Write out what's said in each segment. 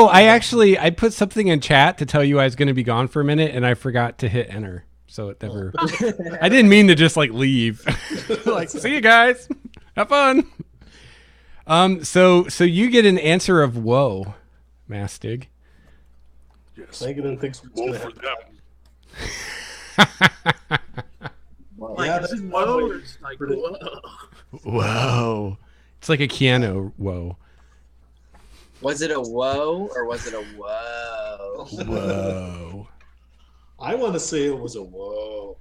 Oh, I put something in chat to tell you I was going to be gone for a minute, and I forgot to hit enter. So it never. I didn't mean to just like leave. Like, see you guys. Have fun. So you get an answer of woe, Mastig. Yes. Negative thinks it's Woe gonna for happen. them. Like, Yeah, is that's it one whoa way or to it's like, predict- whoa? Whoa. It's like a Keanu whoa. Was it a whoa or was it a whoa? Whoa. I want to say it was a whoa.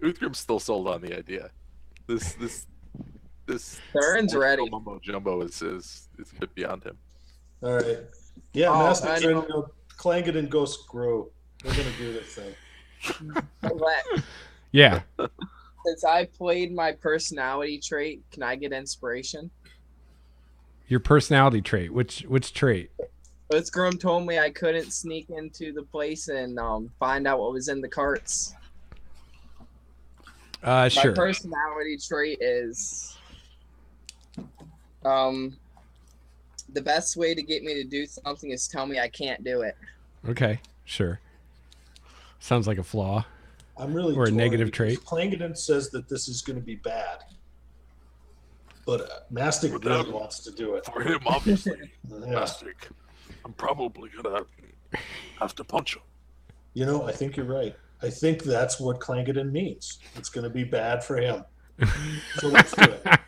Uthgrim's still sold on the idea. This Thurin's ready. Mumbo jumbo is a bit beyond him. All right. Yeah, Oh, Master I Turn, know. Clang it and Ghost Grow. We're going to do this thing. Yeah. Since I played my personality trait, can I get inspiration? Your personality trait. Which trait? Uthgrim told me I couldn't sneak into the place and find out what was in the carts. My Sure. personality trait is the best way to get me to do something is tell me I can't do it. Okay. Sure. Sounds like a flaw. I'm really Or a torn negative because trait. Clangeddon says that this is going to be bad. But Mastic For really them. wants to do it. For him, obviously, Yeah. Mastic. I'm probably gonna have to punch him. You know, I think you're right. I think that's what Clangeddon means. It's going to be bad for him. So let's do it.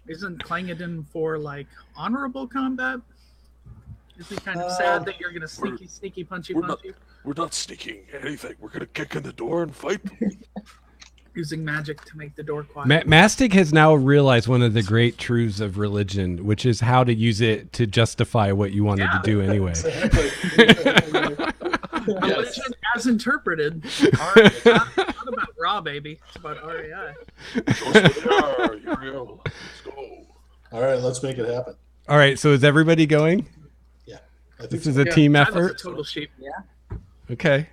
Isn't Clangeddon for like honorable combat? Is it kind of sad that you're gonna sneaky punchy we're punch not- you We're not sneaking anything. We're gonna kick in the door and fight them. using magic to make the door quiet? Mastic has now realized one of the great truths of religion, which is how to use it to justify what you wanted to do anyway. Religion as interpreted. It's not about raw, baby. It's about RAI. Let's go. All right, let's make it happen. All right. So is everybody going? I think This is so. a team That was a effort. total sheep. Okay.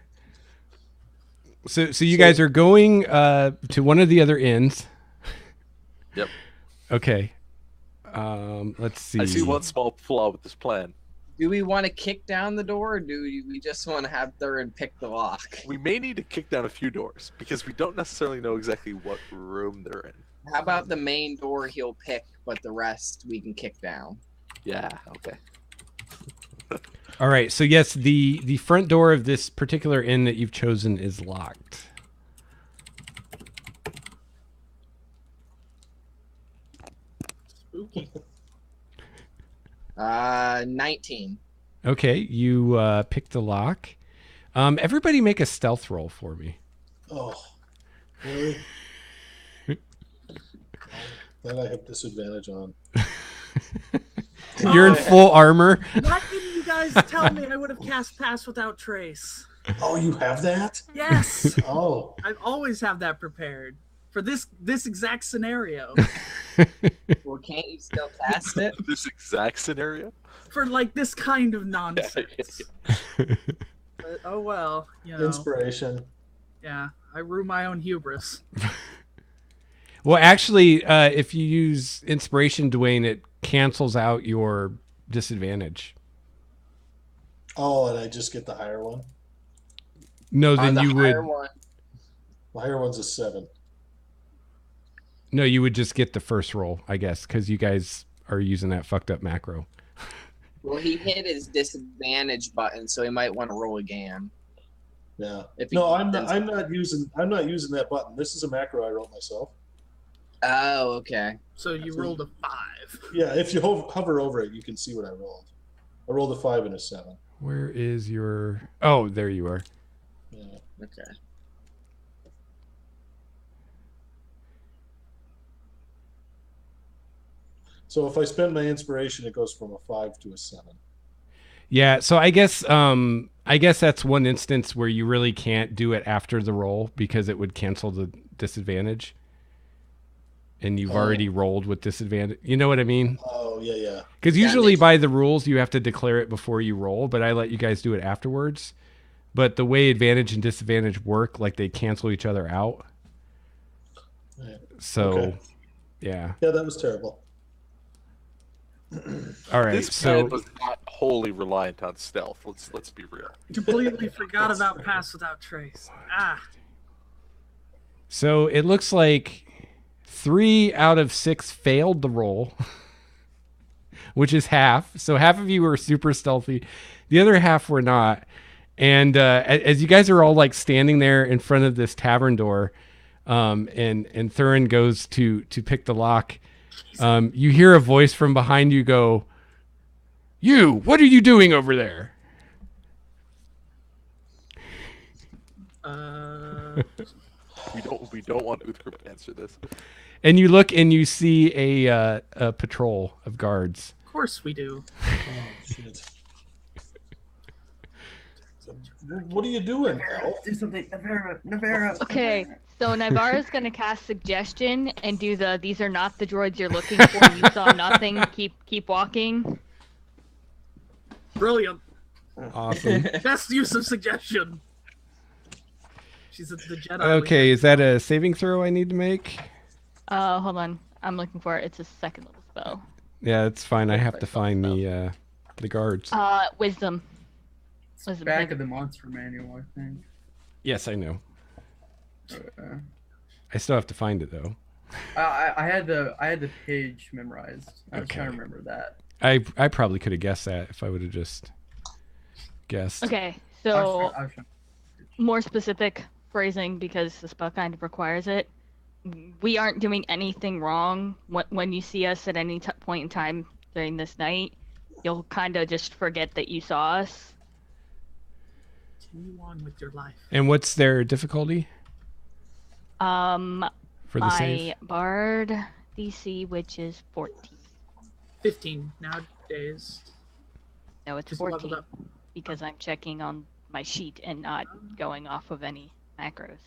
So you guys are going to one of the other inns. Yep. Okay. Let's see. I see one small flaw with this plan. Do we want to kick down the door or do we just want to have Thurin pick the lock? We may need to kick down a few doors because we don't necessarily know exactly what room they're in. How about the main door he'll pick, but the rest we can kick down? Yeah. Okay. All right. So yes, the front door of this particular inn that you've chosen is locked. Spooky. 19. Okay. You pick the lock. Everybody make a stealth roll for me. Oh, really? That I have disadvantage on. You're in full armor. Why didn't you guys tell me I would have cast Pass Without Trace? Oh, you have that? Yes. Oh, I always have that prepared for this exact scenario. Well, can't you still cast it? This exact scenario. For like this kind of nonsense. But, oh well, you know. inspiration. Yeah, I rue my own hubris. Well, actually, if you use inspiration, Dwayne, it cancels out your disadvantage. Oh, and I just get the higher one? No, then the you would. higher one. The higher one's a 7. No, you would just get the first roll, I guess, because you guys are using that fucked up macro. Well, he hit his disadvantage button, so he might want to roll again. Yeah. If he No, I'm does- not using that button. This is a macro I wrote myself. Oh, okay. So you rolled a 5. Yeah, if you hover over it, you can see what I rolled. I rolled a 5 and a 7. Where is your... Oh, there you are. Yeah. Okay. So if I spend my inspiration, it goes from a 5 to a 7. Yeah, so I guess that's one instance where you really can't do it after the roll because it would cancel the disadvantage. And you've already rolled with disadvantage. You know what I mean? Oh, yeah. Because Yeah, usually makes- by the rules, you have to declare it before you roll, but I let you guys do it afterwards. But the way advantage and disadvantage work, like they cancel each other out. Yeah. So, Okay. yeah. Yeah, that was terrible. All right, This plan was not wholly reliant on stealth. Let's be real. Completely forgot about Pass Without Trace. So it looks like 3 out of 6 failed the roll, which is half. So half of you were super stealthy. The other half were not. And as you guys are all like standing there in front of this tavern door, and Thurin goes to pick the lock, you hear a voice from behind you go, "You, what are you doing over there?" We don't want Uthgrim to answer this. And you look and you see a patrol of guards. Of course we do. Oh, shit. What are you doing, Al? Do something, Navera. Okay, so Nivara's gonna cast suggestion and do the "these are not the droids you're looking for. You saw nothing. Keep walking." Brilliant. Awesome. Best use of suggestion. She's the Jedi. Okay, is that a saving throw I need to make? Hold on. I'm looking for it. It's a second level spell. Yeah, it's fine. I have to find the guards. Wisdom. It's back of the monster manual, I think. Yes, I know. I still have to find it though. I had the page memorized. I was Okay. trying to remember that. I probably could have guessed that if I would have just guessed. Okay, I so was trying- more specific phrasing because the spell kind of requires it. We aren't doing anything wrong. When you see us at any point in time during this night, you'll kind of just forget that you saw us. Continue on with your life. And what's their difficulty For for the my save? bard DC, which is 14. 15 nowadays. No, it's Just 14 leveled up. because I'm checking on my sheet and not going off of any macros.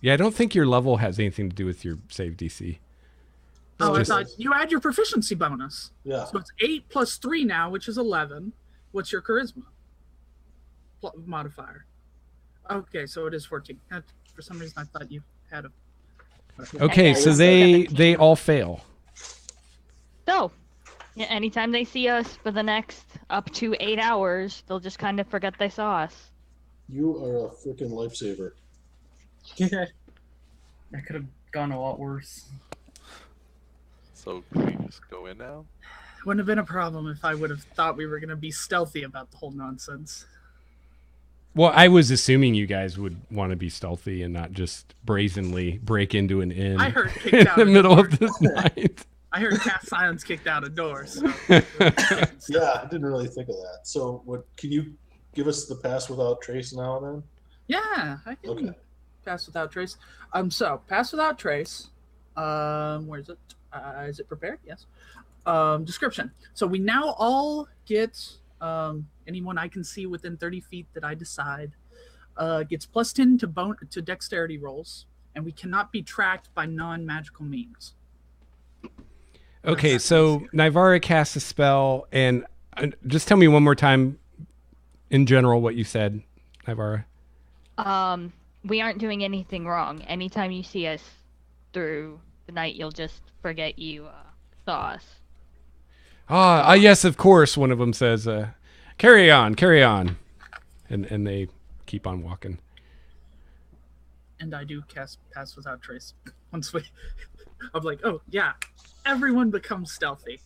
Yeah, I don't think your level has anything to do with your save DC. Oh, just- I thought you add your proficiency bonus. Yeah. So it's 8 plus 3 now, which is 11. What's your charisma modifier? Okay, so it is 14. For some reason, I thought you had a. Okay, And so then they all fail. So, yeah, anytime they see us for the next up to 8 hours, they'll just kind of forget they saw us. You are a freaking lifesaver. That could have gone a lot worse. So can we just go in now? Wouldn't have been a problem if I would have thought we were going to be stealthy about the whole nonsense. Well, I was assuming you guys would want to be stealthy and not just brazenly break into an inn I heard kicked in out the a middle door. of the night. I heard cast silence kicked out a door. So. Yeah, I didn't really think of that. So, what? Can you give us the pass without trace now? Then. Yeah, I can Okay. pass without trace. So pass without trace. Where is it? Is it prepared? Yes. Description. So we now all get anyone I can see within 30 feet that I decide gets plus 10 to dexterity rolls, and we cannot be tracked by non-magical means. Okay, so Nivara casts a spell, and just tell me one more time, in general, what you said, Nivara. We aren't doing anything wrong. Anytime you see us through the night, you'll just forget you saw us. Yes, of course. One of them says, carry on, and they keep on walking. And I do cast pass without trace. Once we, I'm like, oh yeah, everyone becomes stealthy.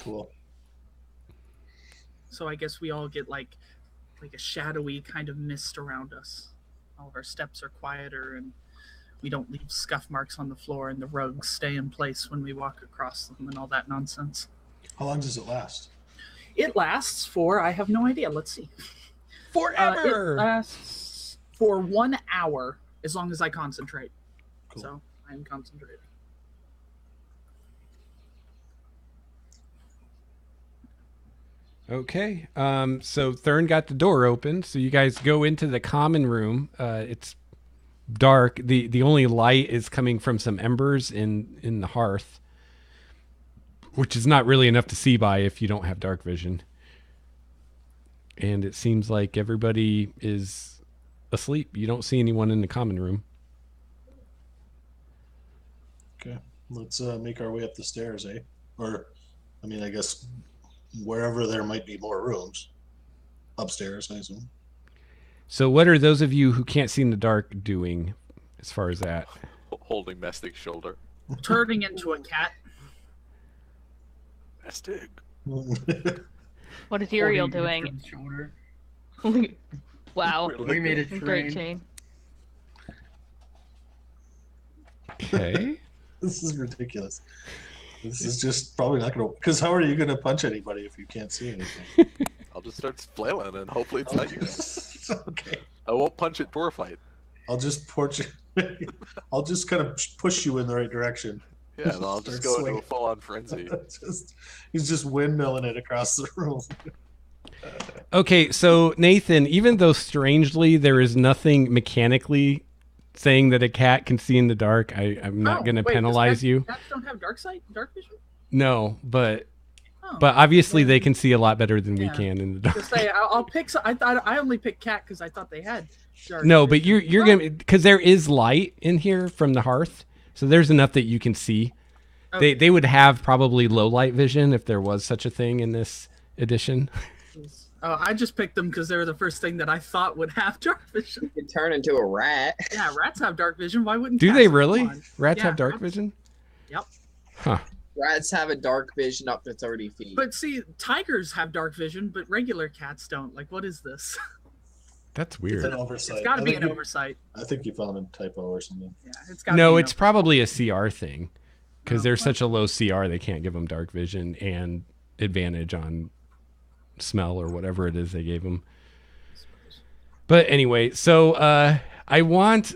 Cool. So I guess we all get like a shadowy kind of mist around us. All of our steps are quieter, and we don't leave scuff marks on the floor, and the rugs stay in place when we walk across them, and all that nonsense. How long does it last? It lasts for, I have no idea. Let's see. Forever. It lasts for 1 hour as long as I concentrate. Cool. So I'm concentrating. Okay. So Thurn got the door open, so you guys go into the common room. It's dark. The only light is coming from some embers in the hearth, which is not really enough to see by if you don't have dark vision. And it seems like everybody is asleep. You don't see anyone in the common room. Okay. Let's make our way up the stairs, eh? Or I mean, I guess wherever there might be more rooms. Upstairs, I assume. So what are those of you who can't see in the dark doing as far as that? Holding Mestic's shoulder. Turning into a cat. Mestic. What is Uriel Holding doing? Richard's shoulder. Wow. We made a Great train. chain. Okay. This is ridiculous. This is just probably not going to... Because how are you going to punch anybody if you can't see anything? I'll just start flailing and hopefully it's not you. Okay. I won't punch at door fight. I'll just I'll just kind of push you in the right direction. Yeah, and I'll just go into a full-on frenzy. He's just windmilling it across the room. Okay, so Nathan, even though strangely there is nothing mechanically saying that a cat can see in the dark, I'm not going to penalize you. Cats don't have dark vision? No, but Oh. obviously they can see a lot better than we Yeah. can in the dark. Just say I'll pick. I thought I only picked cat because I thought they had dark. No, but vision. you're gonna, because there is light in here from the hearth, so there's enough that you can see. Okay. They would have probably low light vision if there was such a thing in this edition. Oh, I just picked them because they were the first thing that I thought would have dark vision. You could turn into a rat. Yeah, rats have dark vision. Why wouldn't? Do cats? they Come really? on. Rats Yeah, have dark rats- vision? Yep. Huh. Rats have a dark vision up to 30 feet. But see, tigers have dark vision, but regular cats don't. Like, what is this? That's It's weird. an oversight. It's got to I be think an you- oversight. I think you found a typo or something. Yeah, it's got. No, be it's probably a CR thing, because Oh, there's what? such a low CR they can't give them dark vision and advantage on smell or whatever it is they gave them. But anyway, so I want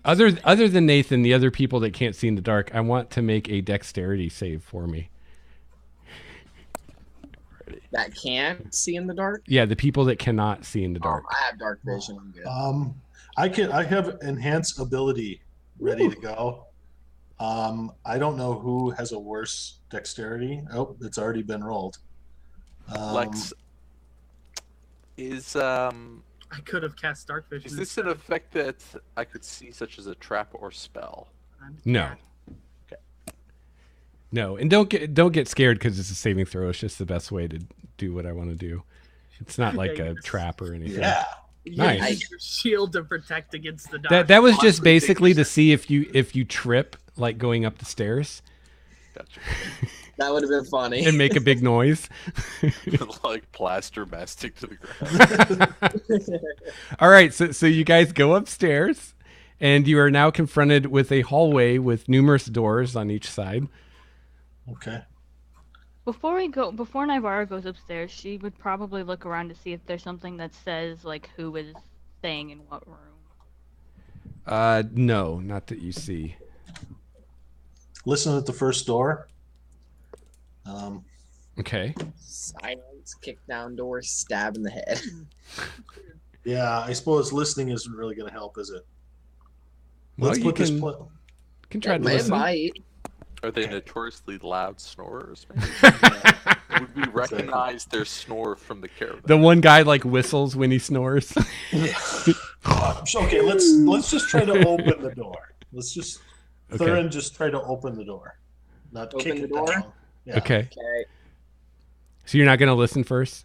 other than Nathan, the other people that can't see in the dark, I want to make a dexterity save for me. That can't see in the dark. Yeah, the people that cannot see in the dark. I have dark vision. I'm good. I have enhanced ability ready to go. I don't know who has a worse dexterity. Oh, it's already been rolled. Lex, is I could have cast dark vision. is this an effect that I could see, such as a trap or spell? No. No, and don't get scared because it's a saving throw. It's just the best way to do what I want to do. It's not like a trap or anything. Yeah. Nice. You use your shield to protect against the dark. That was just basically to see if you trip like going up the stairs Gotcha. That would have been funny. and make a big noise. Like plaster mastic to the ground. All right, so you guys go upstairs, and you are now confronted with a hallway with numerous doors on each side. Okay. Before Navarro goes upstairs, she would probably look around to see if there's something that says like who is staying in what room. No, not that you see. Listen at the first door. Okay. Silence, kick down door, stab in the head. Yeah, I suppose listening isn't really going to help, is it? Well, Let's you put this. can try to It listen. might. Are they notoriously loud snorers? Maybe? Would we recognize their snore from the caravan? The one guy like whistles when he snores. Okay, let's just try to open the door. Let's just Okay. Thurin just try to open the door, not Open kick the it door? down. Yeah. Okay. Okay. So you're not going to listen first?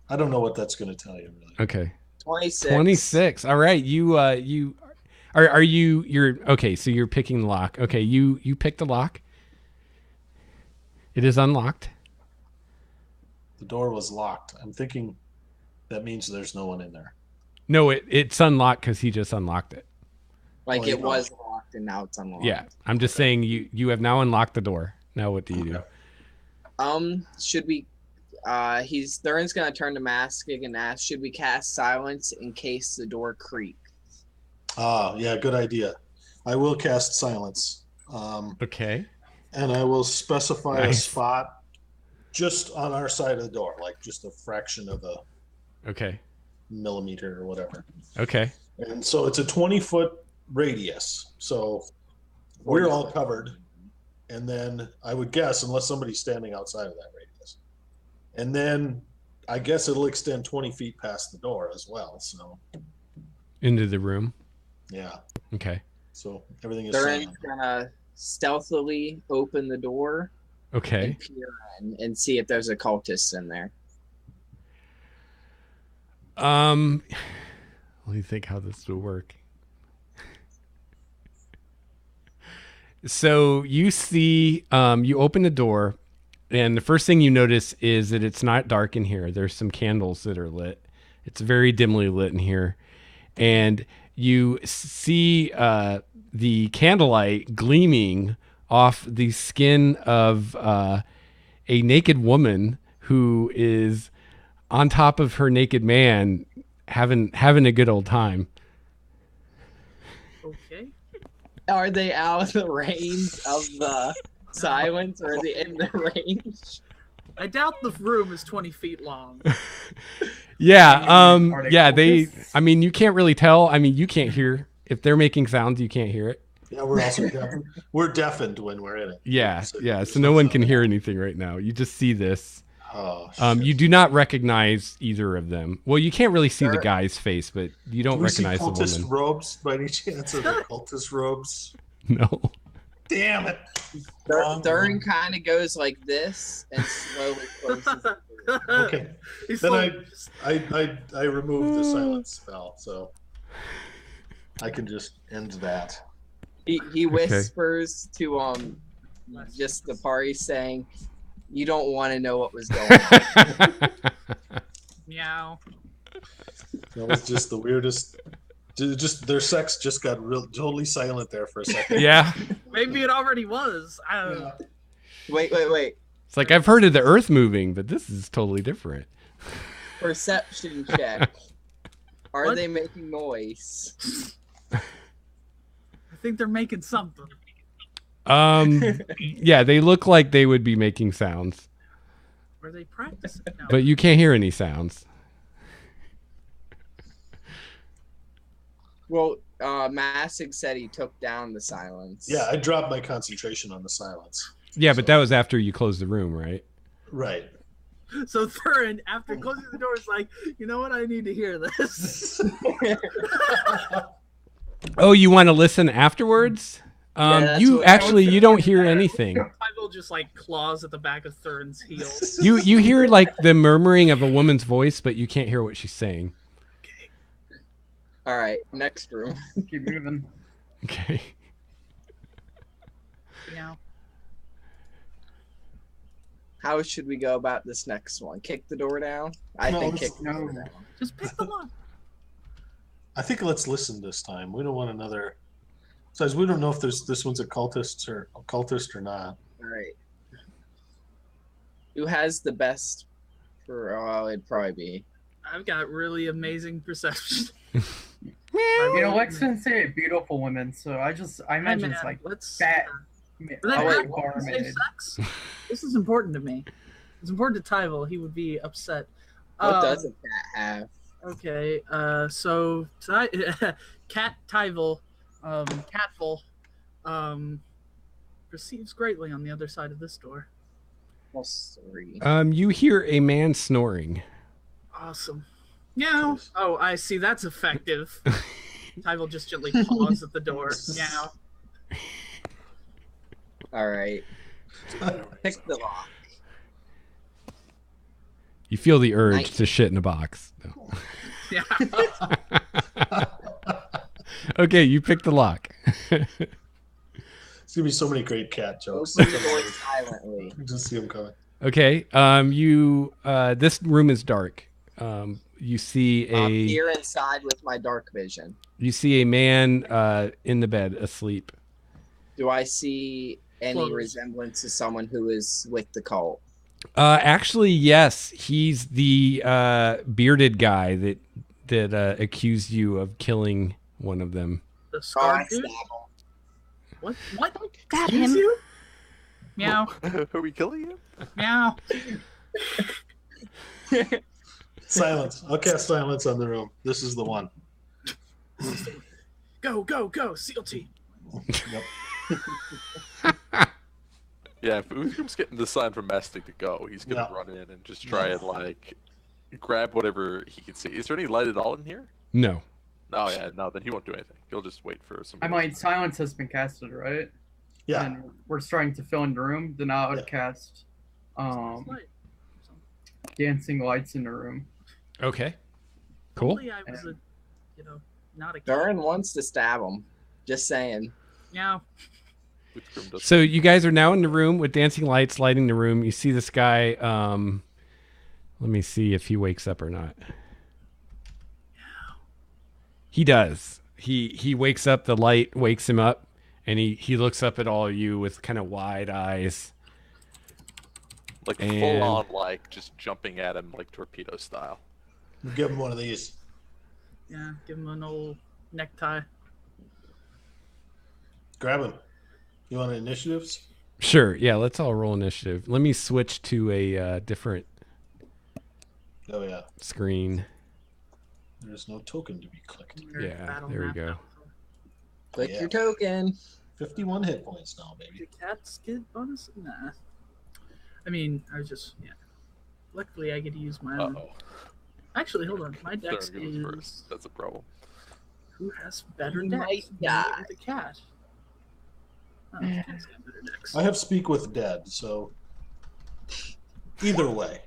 I don't know what that's going to tell you, really. Okay. 26. 26. All right. You're okay, so you're picking the lock. Okay, you pick the lock. It is unlocked. The door was locked. I'm thinking that means there's no one in there. No, it's unlocked because he just unlocked it. Like Oh, you it know. was locked and now it's unlocked. Yeah. I'm just saying you have now unlocked the door. Now what do you do? Should we Thurin's gonna turn to Masking and ask, should we cast silence in case the door creaks? Ah, yeah, good idea. I will cast silence. Okay. And I will specify Nice. a spot just on our side of the door, like just a fraction of a Okay. millimeter or whatever. Okay. And so it's a 20-foot radius. So we're all covered. And then I would guess, unless somebody's standing outside of that radius. And then I guess it'll extend 20 feet past the door as well. So, Into the room. yeah. Okay. So everything is Thurin's silent. gonna stealthily open the door Okay. and peer in and see if there's a cultist in there. Let me think how this will work. So you see, you open the door, and the first thing you notice is that it's not dark in here. There's some candles that are lit. It's very dimly lit in here. And you see the candlelight gleaming off the skin of a naked woman who is on top of her naked man having a good old time. Okay. Are they out of the range of the silence, or are they in the range? I doubt the room is 20 feet long. Yeah, Are they yeah, cultists? I mean, you can't really tell. I mean, you can't hear. If they're making sounds, you can't hear it. Yeah, we're also we're deafened when we're in it. Yeah, So yeah. there's So no one sound. can hear anything right now. You just see this. Oh, shit. You do not recognize either of them. Well, you can't really see the Sure. guy's face, but you Do don't we see recognize the cultist woman. robes by any chance? Are there cultist robes? No. Damn it! Wrong Thurin one. kind of goes like this and slowly closes the door. Okay, He's then like, I removed the silence spell, so I can just end that. He whispers to just the party, saying, "You don't want to know what was going on." meow. That was just the weirdest. Just their sex just got totally silent there for a second. Yeah. Maybe it already was. I don't know. Wait. It's like I've heard of the earth moving, but this is totally different. Perception check. Are What? they making noise? I think they're making something. Yeah, they look like they would be making sounds, Were they practicing? No. but you can't hear any sounds. Well, Massig said he took down the silence. Yeah, I dropped my concentration on the silence. Yeah, but that was after you closed the room, right? Right. So Thurin, after closing the door, is like, you know what? I need to hear this. Oh, you want to listen afterwards? that's You what- actually you don't hear anything. Tyvil just like claws at the back of Thurin's heels. You hear like the murmuring of a woman's voice, but you can't hear what she's saying. All right, next room. Keep moving. Okay. Meow. How should we go about this next one? Kick the door down? I No, think let's- kick the door no. down. Just pick the lock. I think let's listen this time. We don't want another. Besides, we don't know if this one's a cultist or not. All right. Who has the best? It'd probably be. I've got really amazing perception. You know, Lex didn't say beautiful women, so I imagine it's like let's. fat. Are they Oh, wait, practicing bar safe minute. sex? This is important to me. It's important to Tyvil. He would be upset. What does a cat have? Okay, so Cat Tyvil, Catvil, perceives greatly on the other side of this door. +3. You hear a man snoring. Awesome. Meow. Oh, I see. That's effective. Tyvil just gently paws at the door. Meow. All right. Pick the lock. You feel the urge Nice. to shit in a box. No. Yeah. Okay, you pick the lock. It's gonna be so many great cat jokes. Open the door silently. Just see them coming. Okay. This room is dark. You see Peer inside with my dark vision. a man in the bed asleep. Do I see any Close. resemblance to someone who is with the cult? Actually, yes, he's the bearded guy that accused you of killing one of them. The Oh, I scar dude. stab him. What? What? Stab Excuse him. you? Meow. Are we killing him? Meow. Silence. I'll cast silence on the room. This is the one. Go, go, go. SEAL team. Yep. Yeah, if Uthram's getting the sign from Mastic to go, he's gonna Yeah. run in and just try and like grab whatever he can see. Is there any light at all in here? No. No, yeah, no. Then he won't do anything. He'll just wait for some. I might silence has been casted, right? Yeah. and we're starting to fill in the room, then I would Yeah. cast Light. dancing lights in the room. Okay. Cool. Only I was a, not a kid. Durin wants to stab him. Just saying. Yeah. Whitgrim does. So you guys are now in the room with dancing lights lighting the room. You see this guy. Let me see if he wakes up or not. He does. He wakes up. The light wakes him up, and he looks up at all of you with kind of wide eyes. Like And- full on, like just jumping at him like torpedo style. We'll give him one of these. Yeah. Give him an old necktie. Grab him. You want initiatives? Sure. Yeah. Let's all roll initiative. Let me switch to a different Oh yeah. screen. There's no token to be clicked. Yeah, Battle there we map go. now. Click Yeah. your token. 51 hit points now, Do baby. cats get bonus? Nah. I mean, I was just Luckily, I get to use my Uh own. oh. Actually, hold on. My dex Durin goes is first. That's a problem. who has better You dex? might Me die. or the cat. Oh, the cat's got better dex. I have speak with dead, so either way.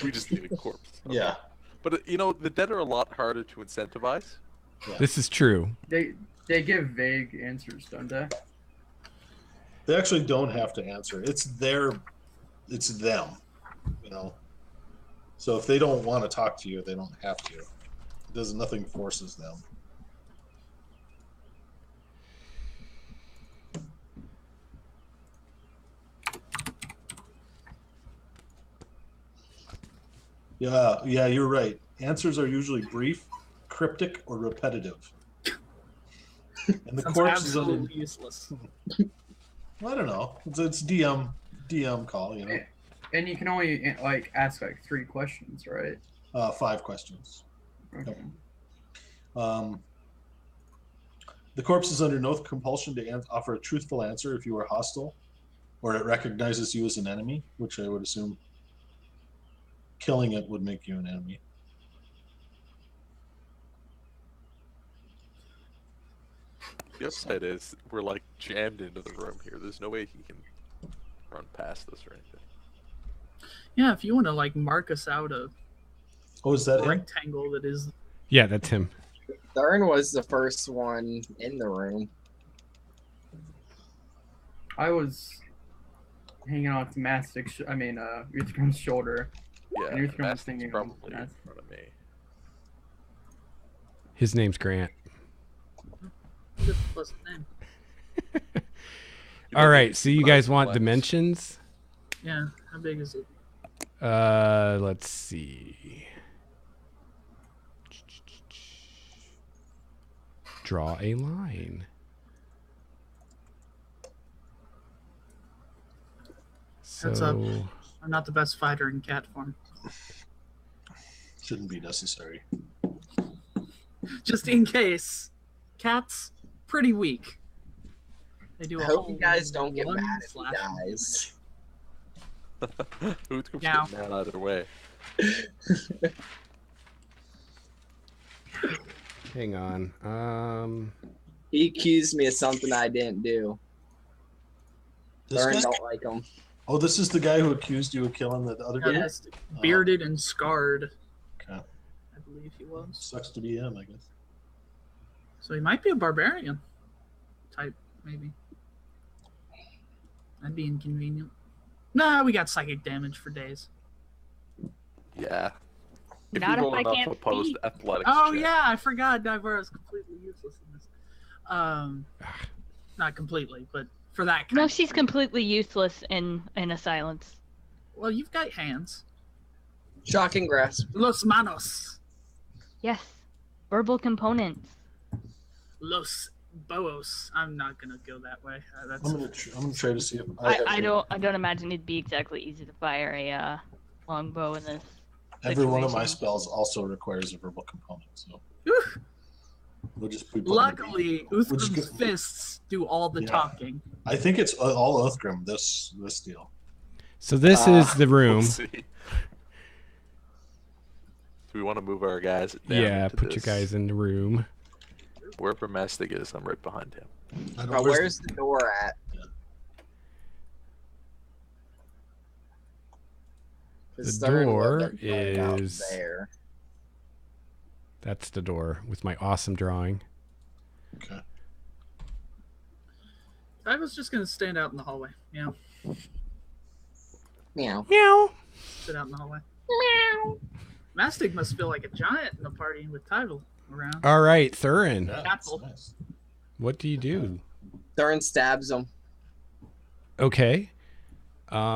We just need a corpse. Okay. Yeah. But the dead are a lot harder to incentivize. This is true. They give vague answers, don't they? They actually don't have to answer. It's them. So if they don't want to talk to you, they don't have to. Nothing forces them. Yeah, you're right. Answers are usually brief, cryptic, or repetitive. And the Sounds corpse is under. absolutely useless. I don't know. It's DM call. And you can only ask 3 questions, right? 5 questions. Okay. The corpse is under no compulsion to offer a truthful answer if you are hostile, or it recognizes you as an enemy, which I would assume killing it would make you an enemy. The upside is we're like jammed into the room here. There's no way he can run past us or anything. Yeah, if you want to mark us out a Oh, is that him? rectangle that is. Yeah, that's him. Durin was the first one in the room. I was hanging on to Uthgrim's shoulder. Yeah, And Uthgrim was Master's thinking probably in that's- front of me. His name's Grant. Just plus name. All right. So you guys want Flex. dimensions? Yeah, how big is it? Let's see. Draw a line. That's up. So I'm not the best fighter in cat form. Shouldn't be necessary. Just in case. Cats, pretty weak. They do I a hope whole you guys don't get one mad if he slash. dies. Who's going Yeah. to mad either way? hang on. He accused me of something I didn't do. This Durin guy? don't like him. Oh, this is the guy who accused you of killing the other Yeah, guy? that's bearded and scarred, Okay. I believe he was. Sucks to be him, I guess. So he might be a barbarian type, maybe. That'd be inconvenient. Nah, we got psychic damage for days. Yeah. If Not you if roll I enough can't opposed speak. athletics Oh check. yeah, I forgot Divera is completely useless in this. Not completely, but for that kind. No, she's completely useless in a silence. Well, you've got hands. Shocking grasp. Los manos. Yes, verbal components. Los boos. I'm not gonna go that way. That's I'm gonna try to see if I don't imagine it'd be exactly easy to fire a longbow in this. Every one of my situation. spells also requires a verbal component, so Whew. we'll just be putting Luckily, Which is Uthgrim's good. fists do all the Yeah. talking. I think it's all Uthgrim, this deal. So this is the room. Let's see. Do we want to move our guys down Yeah, into put your this? guys in the room. Wherever Mastic is, I'm right behind him. I don't- Where's the door at? His The third door weapon right out is- there. That's the door with my awesome drawing. Okay. I was just gonna stand out in the hallway. Yeah, Meow. Meow. sit out in the hallway. Mastic must feel like a giant in the party with Tyvel around. All right, Thurin. Yeah, Apple. that's nice. What do you do? Thurin stabs him. Okay.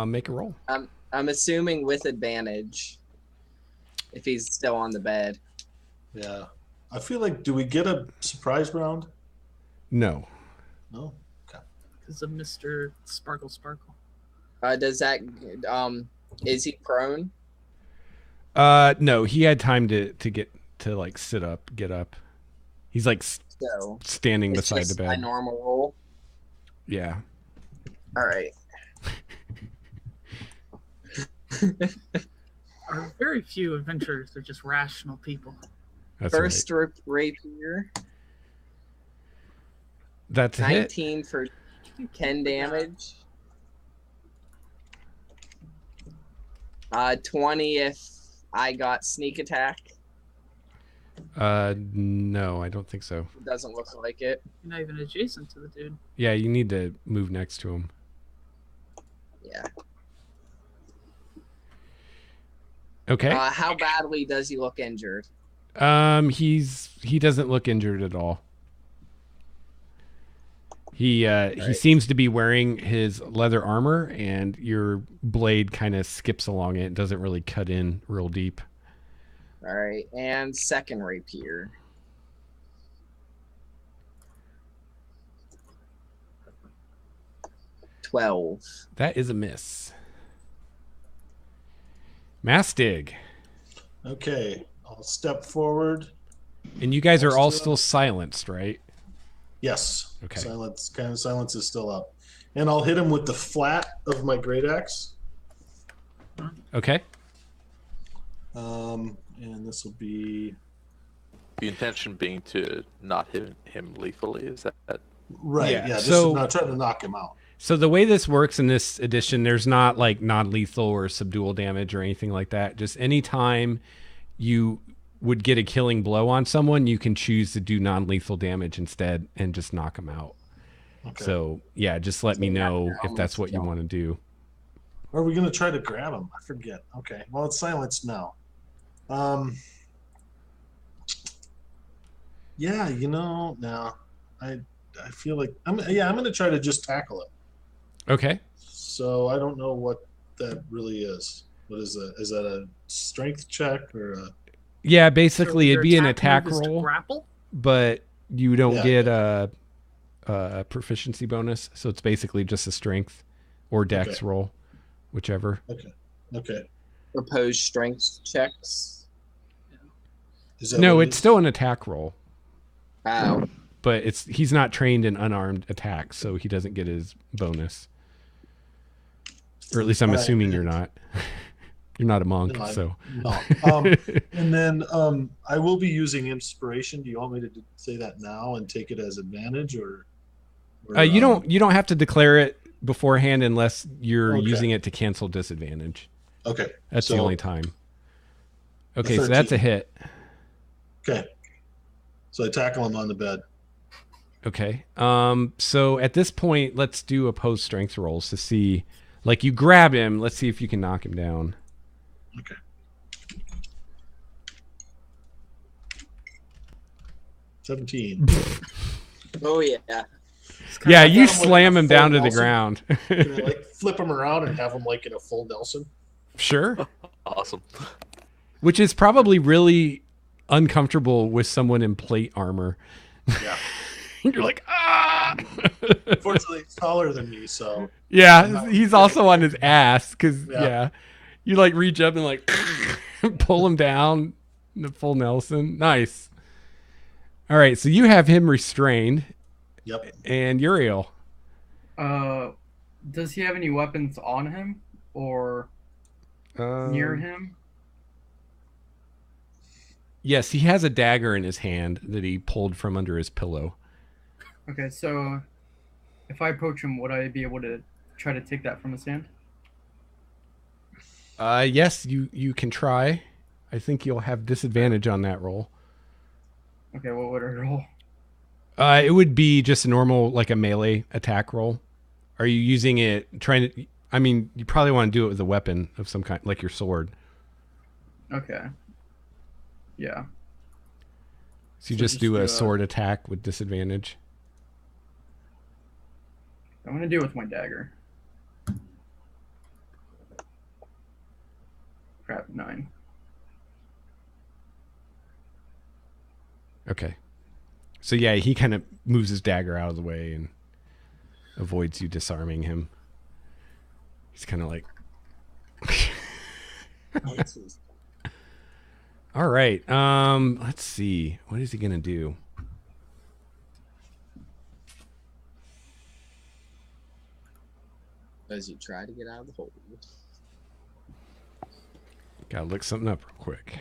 Make a roll. I'm assuming with advantage. If he's still on the bed. Yeah. I feel like, do we get a surprise round? No. No? Because of Mr. Sparkle Sparkle. Does that is he prone? No, he had time to get to like sit up, get up. He's like So standing it's beside just the my bed. normal roll. Yeah. All right. Very few adventurers are just rational people. That's First right. rapier. That's a hit. 19 for 10 damage. 20 if I got sneak attack. No, I don't think so. It doesn't look like it. You're not even adjacent to the dude. Yeah, you need to move next to him. Yeah. Okay. How badly does he look injured? He doesn't look injured at all. He seems to be wearing his leather armor, and your blade kind of skips along it. It doesn't really cut in real deep. All right, and second rapier. $12. That is a miss. Mastig. Okay. I'll step forward. And you guys are all Next to still him. silenced, right? Yes. Okay. Silence is still up. And I'll hit him with the flat of my great axe. Okay. And this will be The intention being to not hit him lethally. Is that? right. Yeah, Yeah, just so- not trying to knock him out. So the way this works in this edition, there's not like non-lethal or subdual damage or anything like that. Just anytime you would get a killing blow on someone, you can choose to do non-lethal damage instead and just knock them out. Okay. So yeah, just let me know if almost that's what you done. want to do. Or are we gonna try to grab him? I forget. Okay. Well, it's silenced now. Yeah, no. I feel like I'm gonna try to just tackle it. Okay. So I don't know what that really is. What is that? Is that a strength check or a? Yeah, basically So it'd be an your attack move is to roll, grapple? but you don't Yeah. get a proficiency bonus. So it's basically just a strength or dex Okay. roll, whichever. Okay. Proposed strength checks. Is that No, what it it's is? still an attack roll, Oh, but he's not trained in unarmed attacks, so he doesn't get his bonus. Or at least I'm All right. assuming you're not. You're not a monk, No, so. No. And then I will be using inspiration. Do you want me to say that now and take it as advantage, or You don't have to declare it beforehand unless you're Okay. using it to cancel disadvantage. Okay. That's the So- only time. Okay, so that's a 13. hit. Okay. So I tackle him on the bed. Okay. So at this point, let's do opposed strength rolls to see. Like you grab him. Let's see if you can knock him down. Okay. 17. oh yeah. It's kinda Yeah, like you got him with slam a him full down to the Nelson. ground. Can I like flip him around and have him like in a full Nelson? Sure. Awesome. Which is probably really uncomfortable with someone in plate armor. Yeah. You're like, ah! Fortunately, he's taller than me, so Yeah, he's also on his ass because, Yeah. yeah. You like reach up and like pull him down in the full Nelson. Nice. All right, so you have him restrained yep. and Uriel. Does he have any weapons on him or near him? Yes, he has a dagger in his hand that he pulled from under his pillow. Okay, so if I approach him, would I be able to try to take that from his hand? Yes, you can try. I think you'll have disadvantage on that roll. Okay, what would I roll? It would be just a normal, like a melee attack roll. Are you using it, trying to... I mean, you probably want to do it with a weapon of some kind, like your sword. Okay. Yeah. So you just do a sword attack with disadvantage. I'm going to do it with my dagger. Crap, 9. Okay. So yeah, he kind of moves his dagger out of the way and avoids you disarming him. He's kind of like... All right. Let's see. What is he going to do? As you try to get out of the hole. Gotta look something up real quick.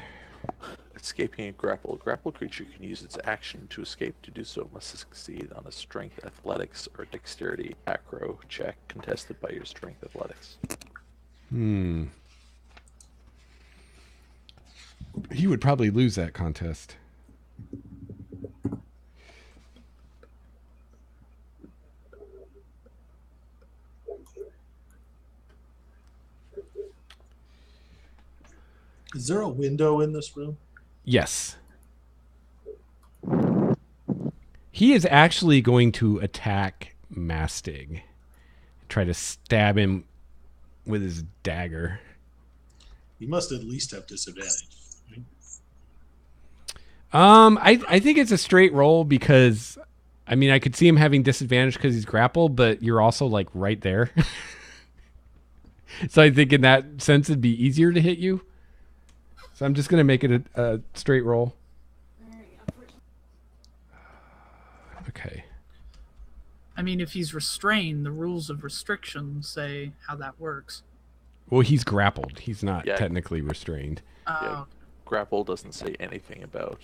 Escaping a grapple. A grapple creature can use its action to escape. To do so, must succeed on a strength, athletics, or dexterity acro check contested by your strength athletics. He would probably lose that contest. Is there a window in this room? Yes. He is actually going to attack Mastig. Try to stab him with his dagger. He must at least have disadvantage. I think it's a straight roll because, I mean, I could see him having disadvantage because he's grappled, but you're also like right there. So I think in that sense it'd be easier to hit you. So I'm just gonna make it a straight roll. Okay. I mean, if he's restrained, the rules of restriction say how that works. Well, he's grappled. He's not Yeah. technically restrained. Yeah. Grapple doesn't say anything about...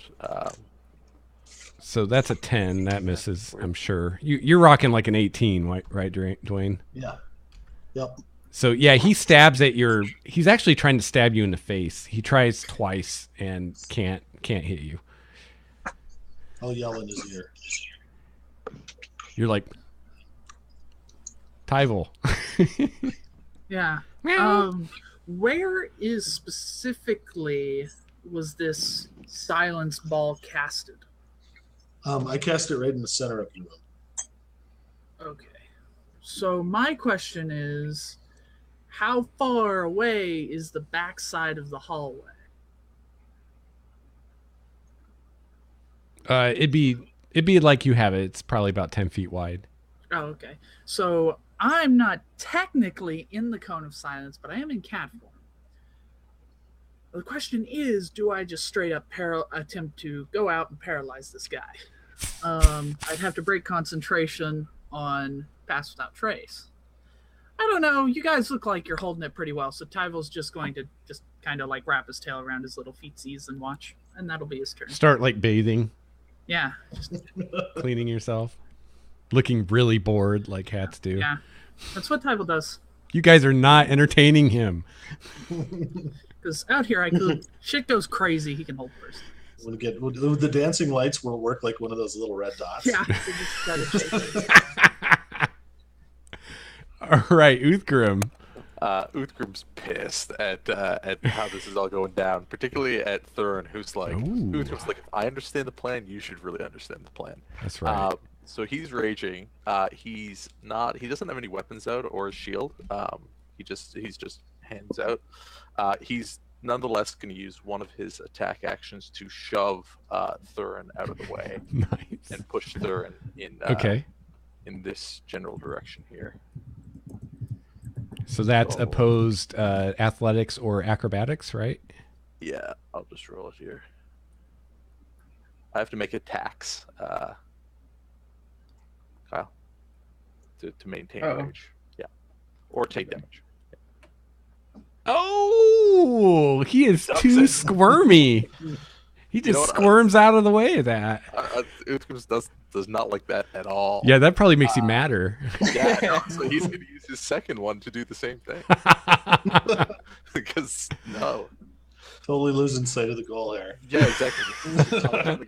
So that's a 10. That misses, I'm sure. You're rocking like an 18, right, Dwayne? Yeah. Yep. So yeah, he stabs at your... He's actually trying to stab you in the face. He tries twice and can't hit you. I'll yell in his ear. You're like... Tyval. Yeah. Where is specifically was this silence ball casted? I cast it right in the center of the room. Okay. So my question is, how far away is the backside of the hallway? It'd be like you have it. It's probably about 10 feet wide. Oh, okay. So I'm not technically in the cone of silence, but I am in cat form. The question is, do I just straight up attempt to go out and paralyze this guy? I'd have to break concentration on Pass Without Trace. I don't know. You guys look like you're holding it pretty well, so Tyval's just going to just kind of like wrap his tail around his little feetsies and watch, and that'll be his turn. Start like bathing. Yeah. Cleaning yourself. Looking really bored like cats do. Yeah. That's what Tyval does. You guys are not entertaining him. Because out here, shit goes crazy. He can hold first. Would the dancing lights will work like one of those little red dots. Yeah. They just gotta shake it. All right, Uthgrim. Uthgrim's pissed at how this is all going down, particularly at Thurin, who's like, Uthgrim's like, if I understand the plan, you should really understand the plan. That's right. So he's raging. He doesn't have any weapons out or a shield. He's just hands out. He's nonetheless going to use one of his attack actions to shove Thurin out of the way. Nice. And push Thurin in in this general direction here. So that's opposed athletics or acrobatics, right? Yeah, I'll just roll it here. I have to make attacks, Kyle, to maintain rage. Yeah, or take damage. Oh, he is too squirmy. He just squirms out of the way of that. Uthgrim does not like that at all. Yeah, that probably makes you madder. Yeah, no, so he's going to use his second one to do the same thing. Because no. Totally losing sight of the goal here. Yeah, exactly.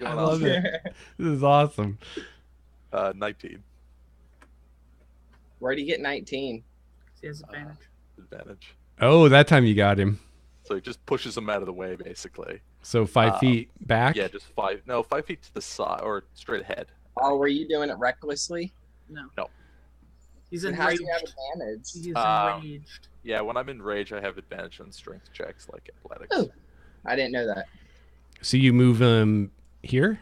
I love it. This is awesome. 19 Where'd he get 19? He has advantage. advantage. Oh, that time you got him. So he just pushes him out of the way, basically. So 5 feet back? Yeah, just 5 feet to the side or straight ahead. Oh, were you doing it recklessly? No. No. He's Then how do enraged. you have advantage? He's enraged. Yeah, when I'm in rage, I have advantage on strength checks like athletics. Oh. I didn't know that. So you move him here?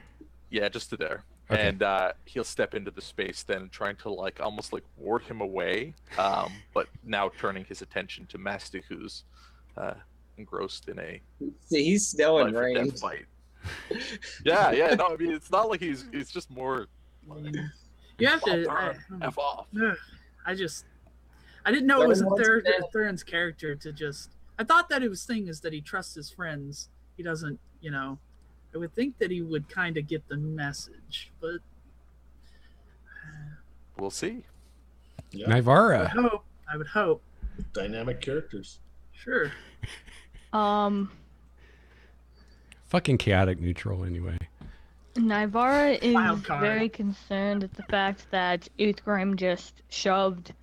Yeah, just to there. Okay. And he'll step into the space then, trying to almost ward him away, but now turning his attention to Mastic, who's engrossed in a See, he's still in life or death range. fight. Yeah. No, I mean it's not like he's just more. You have to. F off. I didn't know it was Thurin wants to- Thurin's character to just. I thought that his thing is that he trusts his friends. He doesn't, I would think that he would kind of get the message, but We'll see. Yeah, Nivara. I would hope. dynamic characters. Sure. Fucking chaotic neutral anyway. Nivara Wild is card. very concerned at the fact that Uthgrim just shoved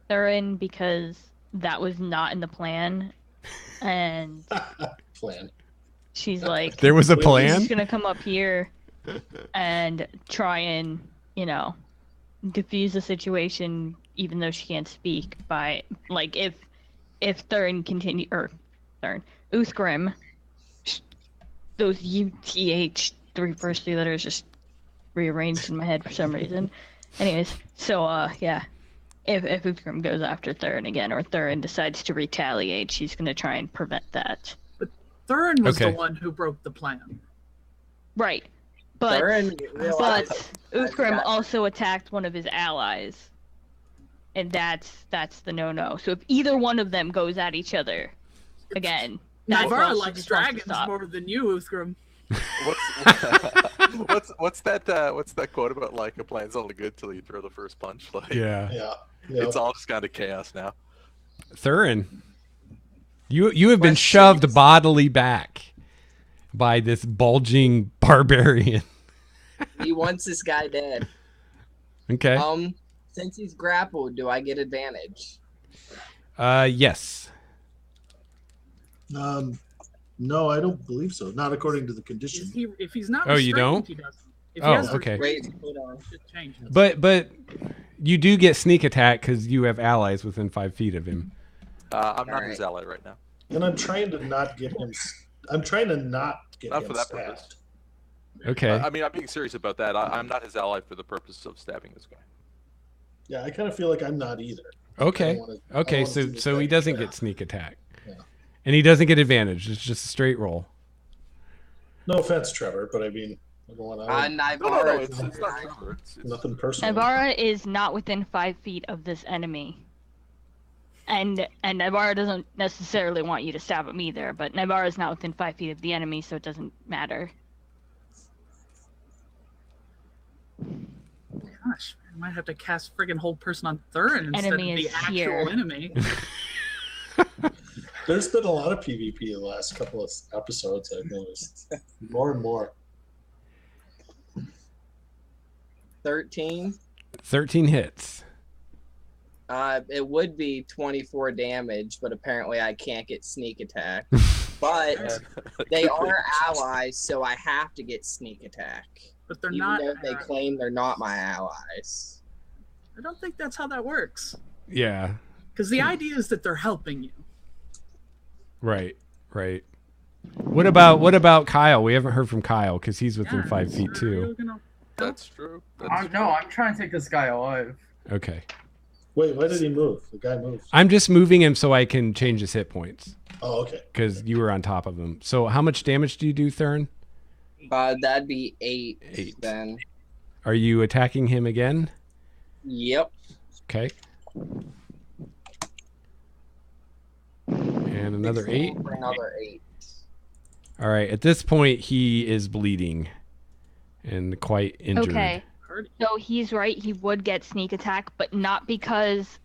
Thurin because that was not in the plan. And Plan. she's like, There was a he's plan? gonna come up here and try and, diffuse the situation even though she can't speak by, if Thurin Uthgrim, those UTH first three letters just rearranged in my head for some reason. Anyways, so yeah, if Uthgrim goes after Thurin again, or Thurin decides to retaliate, she's gonna try and prevent that. Thurin was Okay. the one who broke the plan. Right, but Thurin realized Uthgrim also attacked one of his allies, and that's the no-no. So if either one of them goes at each other again, that's Nivara what she likes just wants to dragons stop. more than you, Uthgrim. What's that quote about a plan's only good till you throw the first punch? Yeah. Yeah. It's all just kind of chaos now. Thurin. You have been Questions? shoved bodily back by this bulging barbarian. He wants this guy dead. Okay. Since he's grappled, do I get advantage? Yes. No, I don't believe so. Not according to the condition. If he's not Oh, you restrained, don't? he doesn't. If Oh, he has okay. Wait, restraint, hold on. it should change. But you do get sneak attack because you have allies within 5 feet of him. I'm not Alright. his ally right now. And I'm trying to not get him. I'm trying to not get Not him for that stabbed. purpose. Okay. I mean, I'm being serious about that. I'm not his ally for the purpose of stabbing this guy. Yeah, I kind of feel like I'm not either. Okay. I don't wanna Okay, see so this he guy doesn't stabbed. get sneak attack. Yeah. And he doesn't get advantage. It's just a straight roll. No offense, Trevor, but I mean, I don't want to. No, Nivara. it's not Trevor. It's Nothing personal. Nivara is not within 5 feet of this enemy. And Nivara doesn't necessarily want you to stab him either, but Nivara is not within 5 feet of the enemy, so it doesn't matter. Gosh, I might have to cast friggin' hold person on Thurin instead Enemy of the is actual here. enemy. There's been a lot of PvP in the last couple of episodes. I've noticed more and more. 13. 13 hits. It would be 24 damage, but apparently I can't get sneak attack. But they are allies, so I have to get sneak attack. But they're Even not. though they claim they're not my allies. I don't think that's how that works. Yeah. Because the idea is that they're helping you. Right. What about Kyle? We haven't heard from Kyle because he's within 5 feet too. That's true. No, I'm trying to take this guy alive. Okay. Wait, why did he move? The guy moved. I'm just moving him so I can change his hit points Oh, okay. because you were on top of him. So how much damage do you do, Thurin? That'd be 8. 8. Then. Are you attacking him again? Yep. Okay. And another 8. For another 8. All right. At this point, he is bleeding. and quite injured. Okay. So he's right. He would get sneak attack, but not because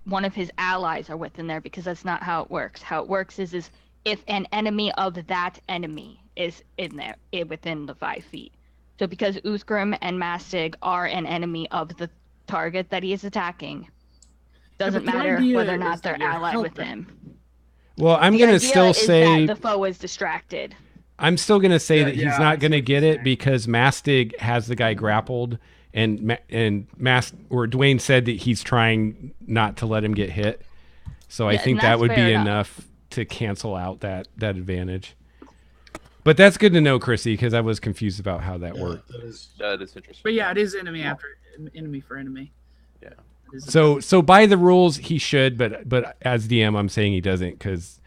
one of his allies are within there, because that's not how it works. How it works is if an enemy of that enemy is in there, within the 5 feet. So because Uthgrim and Mastig are an enemy of the target that he is attacking, doesn't matter whether or not they're allied with him. Well, I'm going to still say the foe is distracted. I'm still going to say that he's not going to get it because Mastig has the guy grappled, and Dwayne said that he's trying not to let him get hit. So I think that would be enough to cancel out that advantage. But that's good to know, Chrissy, because I was confused about how that worked. That is interesting. But yeah, it is enemy after enemy for enemy. Yeah. So by the rules he should, but as DM I'm saying he doesn't because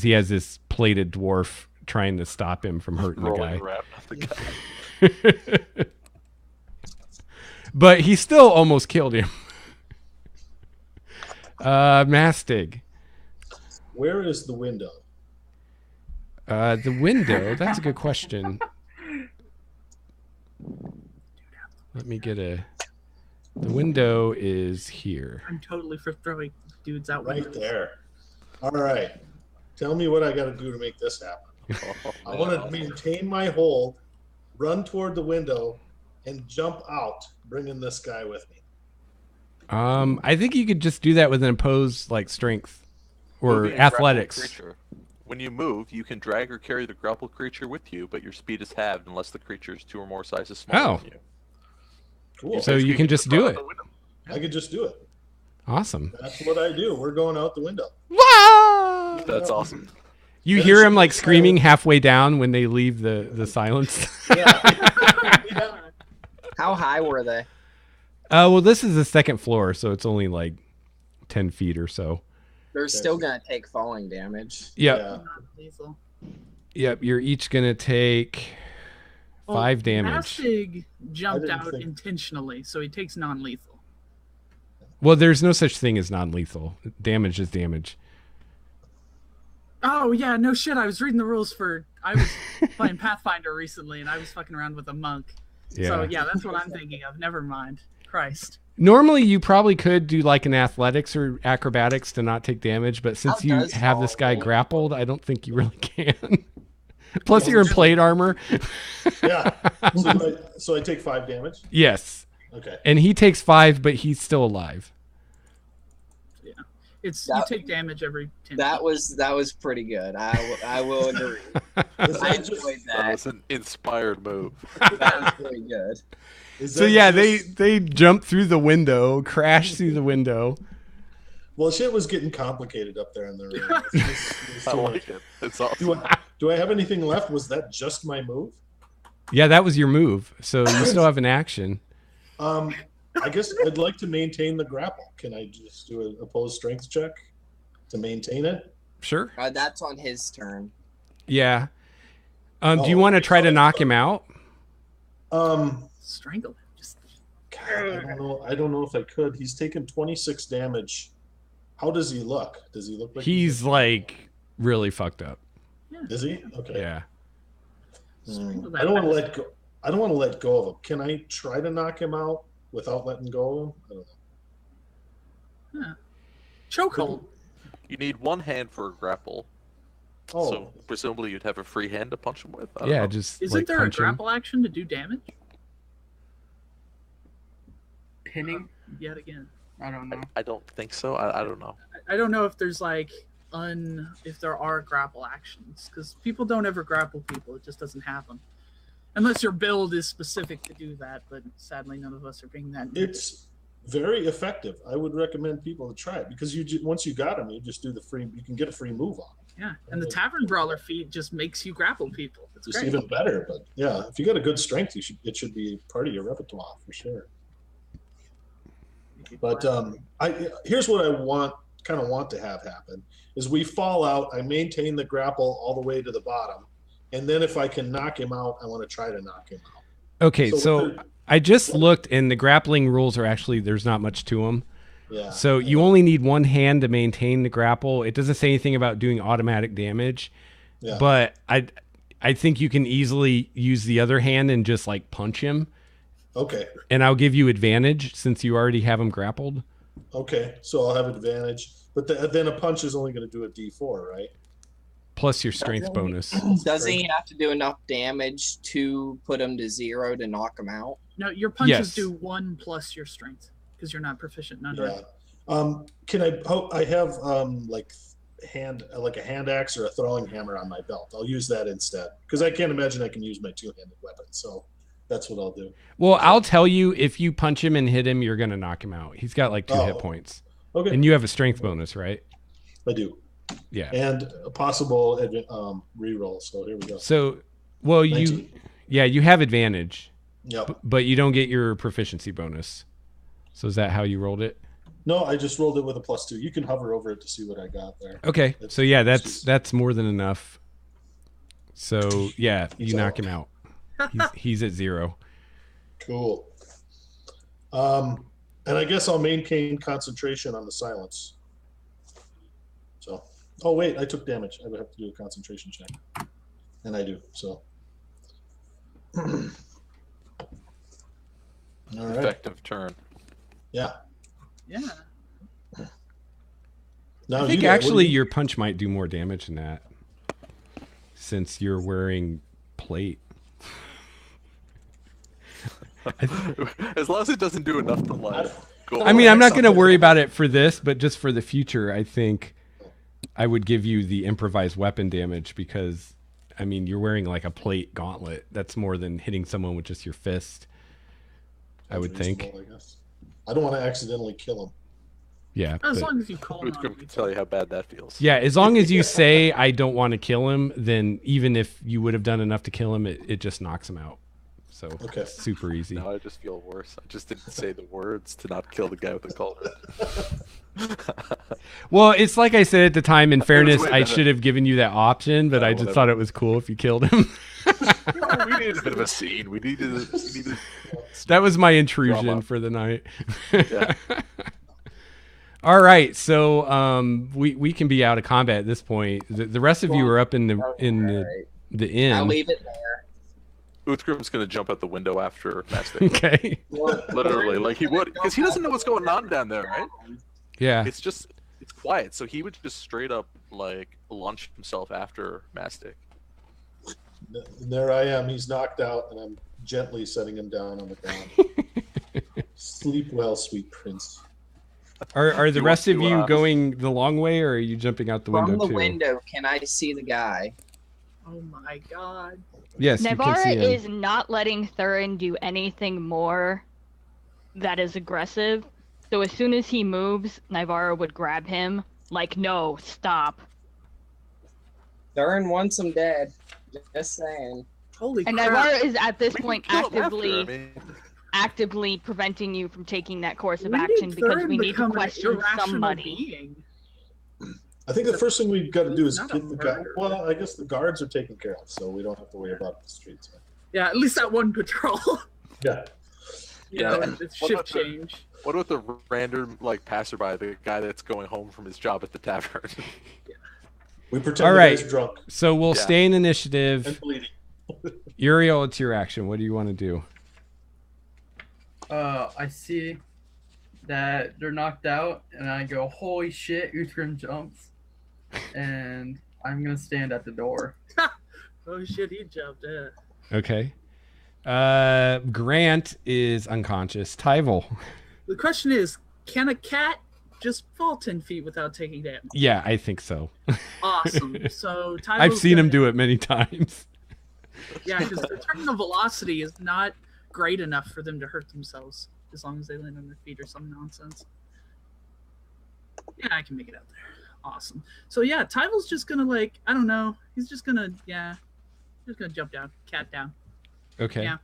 he has this plated dwarf trying to stop him from hurting the guy. But he still almost killed him. Mastig. Where is the window? The window? That's a good question. Let me get The window is here. I'm totally for throwing dudes out. Right there. All right. Tell me what I got to do to make this happen. I want to maintain my hold, run toward the window, and jump out, bringing this guy with me. I think you could just do that with an opposed strength or athletics. When you move, you can drag or carry the grappled creature with you, but your speed is halved unless the creature is 2 or more sizes smaller than you. Cool. So you can just do it. I could just do it. Awesome. That's what I do. We're going out the window. Wow! That's awesome. You hear him screaming halfway down when they leave the silence. Yeah. How high were they? Well, this is the second floor, so it's only 10 feet or so. They're still gonna take falling damage. Yep. Yeah. Yep. You're each gonna take 5 damage. Mastig jumped out intentionally, so he takes non-lethal. Well, there's no such thing as non-lethal. Damage is damage. Oh yeah, no shit. I was reading the rules I was playing Pathfinder recently, and I was fucking around with a monk. Yeah. So yeah, that's what I'm thinking of. Never mind. Christ. Normally, you probably could do an athletics or acrobatics to not take damage, but since you have this guy grappled, I don't think you really can. Plus, you're in plate armor. Yeah. So I take 5 damage? Yes. Okay. And he takes 5, but he's still alive. Yeah. You take damage every 10 That was pretty good. I will agree. I enjoyed that. That was an inspired move. That was pretty good. So yeah, they jump through the window, crash through the window. Well, shit was getting complicated up there in the room. I like it. It's awesome. Do I have anything left? Was that just my move? Yeah, that was your move. So you still have an action. I guess I'd like to maintain the grapple. Can I just do an opposed strength check to maintain it? Sure. That's on his turn. Yeah. Do you want to try to knock him out? Strangle him. God, I don't know if I could. He's taken 26 damage. How does he look? Does he look like he's really fucked up? Yeah. Is he? Okay. Yeah. I don't want to let go. I don't want to let go of him. Can I try to knock him out without letting go of him? I don't know. Yeah. Chokehold. You need one hand for a grapple. Oh. So presumably you'd have a free hand to punch him with. I don't Yeah, know. just Isn't there a punch him. grapple action to do damage? Pinning? Yet again. I don't know. I don't think so. I don't know. I don't know if there's if there are grapple actions, because people don't ever grapple people. It just doesn't happen. Unless your build is specific to do that, but sadly none of us are being that. It's very effective. I would recommend people to try it because once you got him, you just do you can get a free move on. Yeah, and the Tavern Brawler feat just makes you grapple people. It's It's great. even better. But yeah, if you got a good strength, it should be part of your repertoire for sure. But here's what I want to have happen is we fall out. I maintain the grapple all the way to the bottom, and then if I can knock him out, I want to try to knock him out. Okay, so I just looked, and the grappling rules are there's not much to them. Yeah. So you only need one hand to maintain the grapple. It doesn't say anything about doing automatic damage. Yeah. But I think you can easily use the other hand and just like punch him. Okay. And I'll give you advantage since you already have him grappled. Okay. So I'll have advantage, but then a punch is only going to do a D4, right? Plus your strength bonus. Doesn't he have to do enough damage to put him to 0 to knock him out? No, your punches Yes. do 1 plus your strength because you're not proficient in under. Yeah. Can I have like a hand axe or a throwing hammer on my belt? I'll use that instead because I can't imagine I can use my two-handed weapon. So that's what I'll do. Well, I'll tell you, if you punch him and hit him, you're going to knock him out. He's got like 2 hit points. Okay. And you have a strength bonus, right? I do. Yeah. And a possible reroll. So here we go. So, well, 19. you have advantage. Yep. But you don't get your proficiency bonus. So is that how you rolled it? No, I just rolled it with a +2. You can hover over it to see what I got there. Okay. So yeah, that's more than enough. So yeah, you knock him out. He's at 0. Cool. And I guess I'll maintain concentration on the silence. So, oh wait, I took damage. I would have to do a concentration check, and I do. So, all right. Effective turn. Yeah. Yeah. Now I think actually your punch might do more damage than that, since you're wearing plate. As long as it doesn't do enough to like. Go I mean, I'm not going to worry about it for this, but just for the future, I think I would give you the improvised weapon damage because, I mean, you're wearing like a plate gauntlet. That's more than hitting someone with just your fist, I would think. I guess. I don't want to accidentally kill him. Yeah. As long as you call him. Can tell you how bad that feels. Yeah, as long as you say, I don't want to kill him, then even if you would have done enough to kill him, it just knocks him out. So Okay. it's super easy. Now I just feel worse. I just didn't say the words to not kill the guy with the cultist. Well, it's like I said at the time, in fairness, way I better. should have given you that option, but I just whatever. thought it was cool if you killed him. We needed a bit of a scene. We needed That was my intrusion Drama. for the night. Yeah. All right, so we can be out of combat at this point. The rest of you are up in the Alright. the I'll inn. leave it there. Uthgrim's gonna jump out the window after Mastic. Okay. Literally, like he would, because he doesn't know what's going on down there, right? Yeah. It's quiet, so he would just straight up like launch himself after Mastic. And there I am. He's knocked out, and I'm gently setting him down on the ground. Sleep well, sweet prince. Are the You rest want of to, you going the long way, or are you jumping out the From window the too? window, can I see the guy? Oh my god. Yes, you can Navara see him. is not letting Thurin do anything more that is aggressive. So as soon as he moves, Navara would grab him. Like, no, stop. Thurin wants him dead. Just saying. Holy And crap. Navara is at this We can point kill him after, actively I mean, actively preventing you from taking that course of When did action because Thurin we need to become an question irrational somebody. being? I think the first thing we've got to do is Not get a the guy. murderer. Well, I guess the guards are taken care of, so we don't have to worry about the streets. Yeah, at least that one patrol. Yeah. You Yeah, know, and it's what shift about the- change. what about the random like passerby, the guy that's going home from his job at the tavern? We pretend All the right. guy's drunk So we'll Yeah. stay in and initiative. bleeding. Uriel, it's your action. What do you want to do? I see that they're knocked out, and I go, holy shit, Uthgrim jumps. And I'm gonna stand at the door. Oh shit, he jumped. Okay. Grant is unconscious. Tyval. The question is, can a cat just fall 10 feet without taking damage? Yeah, I think so. Awesome. So I've seen him do it many times. Yeah, because the terminal velocity is not great enough for them to hurt themselves as long as they land on their feet or some nonsense. Yeah, I can make it out there. Awesome. So yeah, Tyval's just gonna I don't know. He's just gonna jump down, cat down. Okay. Yeah.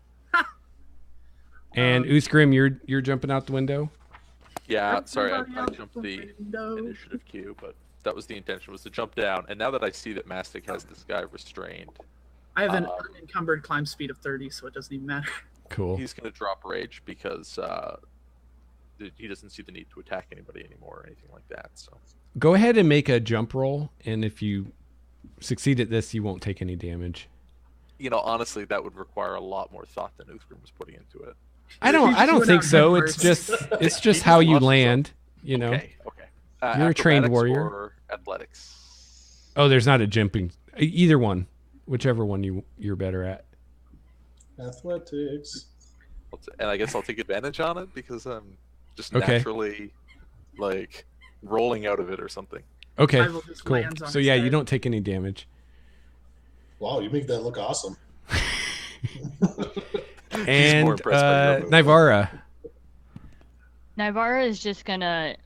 And Uthgrim, you're jumping out the window? Yeah, sorry, I Everybody out jumped the the window. initiative queue, but that was the intention, was to jump down. And now that I see that Mastic has this guy restrained, I have an unencumbered climb speed of 30, so it doesn't even matter. Cool. he's going to drop rage because he doesn't see the need to attack anybody anymore or anything like that. So Go ahead and make a jump roll, and if you succeed at this, you won't take any damage. honestly, that would require a lot more thought than Uthgrim was putting into it. I don't think so. head It's first. just how you launches land. You know. Okay. You're a trained acrobatics warrior. Or athletics. Oh, there's not a jumping. Either one, whichever one you're better at. Athletics. And I guess I'll take advantage on it because I'm just Okay. naturally like rolling out of it or something. Okay, Rival just cool. lands on So his yeah, head. you don't take any damage. Wow, you make that look awesome. And more impressed by your move. Nivara. Nivara is just gonna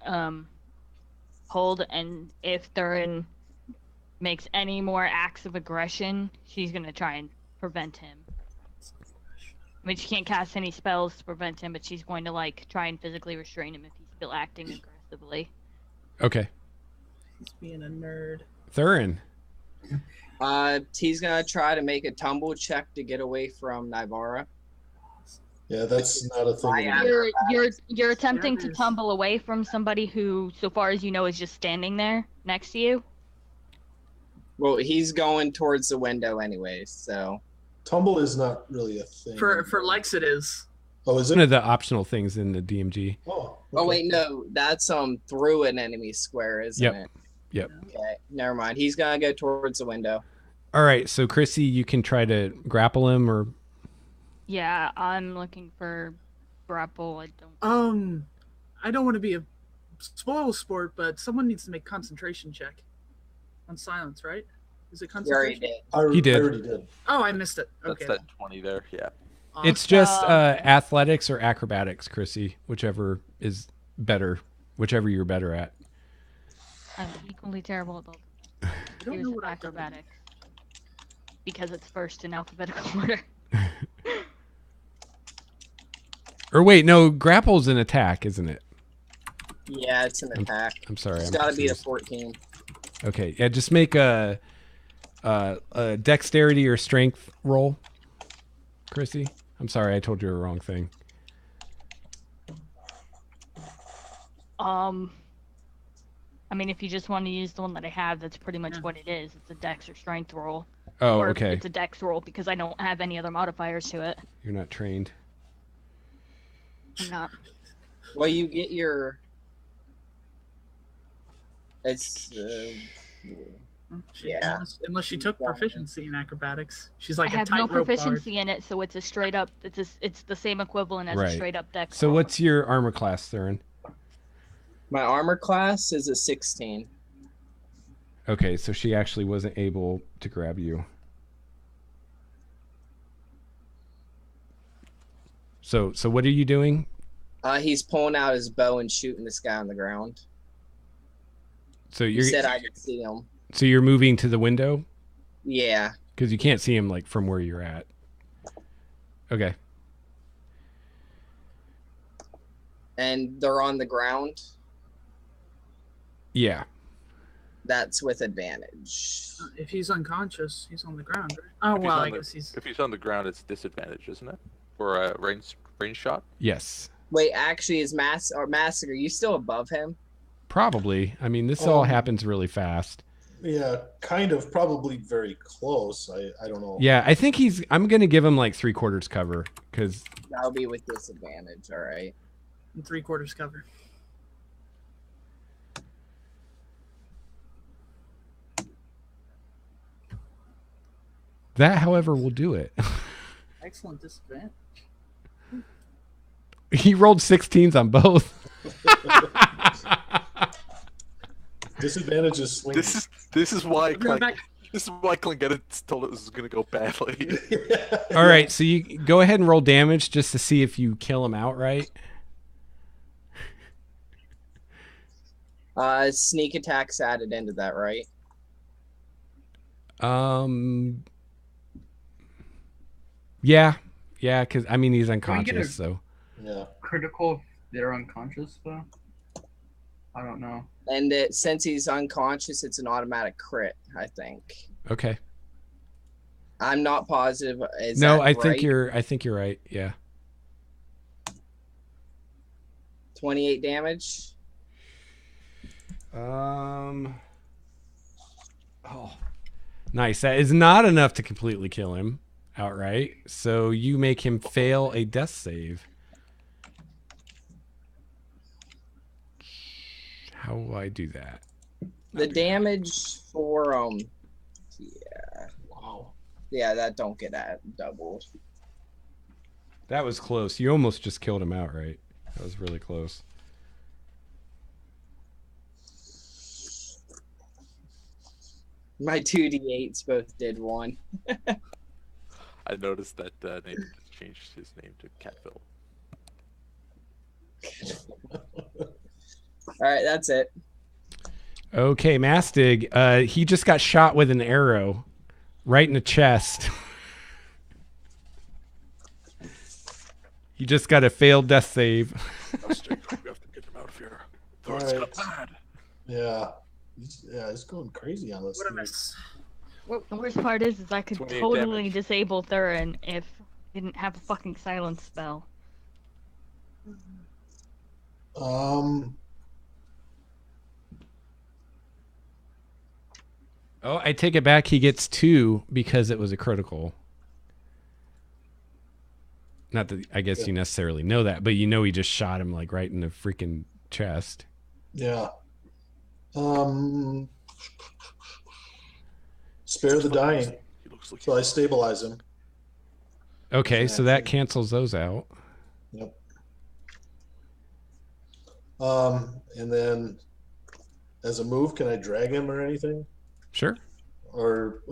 hold, and if Thurin makes any more acts of aggression, she's gonna try and prevent him. I mean, she can't cast any spells to prevent him, but she's going to like try and physically restrain him if he's still acting aggressively. Okay, He's being a nerd. Thurin. He's gonna try to make a tumble check to get away from Nivara. Yeah, that's not a thing. Yeah. anymore. You're attempting There to it is. tumble away from somebody who, so far as you know, is just standing there next to you. Well, he's going towards the window anyways, so. Tumble is not really a thing. For Lex, it is. Oh, is One it? of the optional things in the DMG. Oh, Oh okay. wait, no, that's through an enemy square, isn't Yep. it? Yep. Okay, never mind. He's gonna go towards the window. All right, so Chrissy, you can try to grapple him, or Yeah, I'm looking for grapple. I don't. I don't want to be a spoil sport, but someone needs to make concentration check on silence, right? Is it He already concentration? did. He did. I already did. Oh, I missed it. That's Okay. that 20 there. Yeah. it's just Um, athletics or acrobatics, Chrissy, whichever is better, whichever you're better at. I'm equally terrible at both. I don't Here's know what I've done. acrobatics because it's first in alphabetical order. Or wait, no, grapple's an attack, isn't it? Yeah, it's an attack. I'm sorry. It's I'm gotta be a confused. 14. Okay, yeah, just make a dexterity or strength roll, Chrissy. I'm sorry, I told you the wrong thing. I mean, if you just want to use the one that I have, that's pretty much what it is. It's a dex or strength roll. Oh, Or okay. It's a dex roll because I don't have any other modifiers to it. You're not trained. I'm not. Well, you get your. It's. Yeah. Unless she took proficiency in acrobatics, she's like I a have no tightrope proficiency in it, so it's a straight up. It's the same equivalent as a Right. straight up dex. So roll. what's your armor class, Theron? My armor class is a 16. Okay, so she actually wasn't able to grab you. So what are you doing? He's pulling out his bow and shooting this guy on the ground. So You you're said I could see him. so you're moving to the window Yeah. because you can't see him like from where you're at. Okay. And they're on the ground. Yeah. That's with advantage. If he's unconscious, he's on the ground. Right? Oh If he's well, on I the- guess he's. If he's on the ground, it's disadvantage, isn't it? For a range shot. Yes. Wait, actually, is Massacre, you still above him? Probably. I mean, this all Um, happens really fast. Yeah, kind of. Probably very close. I don't know. Yeah, I think I'm gonna give him like 3/4 cover because That'll be with disadvantage, all right. In 3/4 cover. that, however, will do it. Excellent disadvantage. He rolled 16s on both. Disadvantage is swinging. This is why Go back. this is why Klingetta told it was going to go badly. All right, so you go ahead and roll damage just to see if you kill him outright. Sneak attack's added into that, right? Yeah, because I mean he's we get a- unconscious, so Yeah. Critical if they're unconscious, though? I don't know. And since he's unconscious, it's an automatic crit, I think. okay. I'm not positive. Is No, that I think right? you're right. Yeah. 28 damage. Oh, nice. That is not enough to completely kill him. outright. So you make him fail a death save. How will I do that? The damage for Wow. yeah, that don't get doubled. That was close. You almost just killed him outright. That was really close. My 2d8s both did 1. I noticed that Nathan just changed his name to Catville. All right, that's it. Okay, Mastig. He just got shot with an arrow right in the chest. He just got a failed death save. We have to get him out of here. Thor's got bad. Yeah. He's going crazy on this. What a dude. miss. The worst part is I could 28 totally damage. disable Thurin if I didn't have a fucking silence spell. Oh, I take it back. He gets 2 because it was a critical. Not that I guess you necessarily know that, but you know he just shot him like right in the freaking chest. Yeah. Spare the dying. He looks like So I stabilize him. Okay, so that cancels those out. Yep. And then as a move, can I drag him or anything? Sure. Or,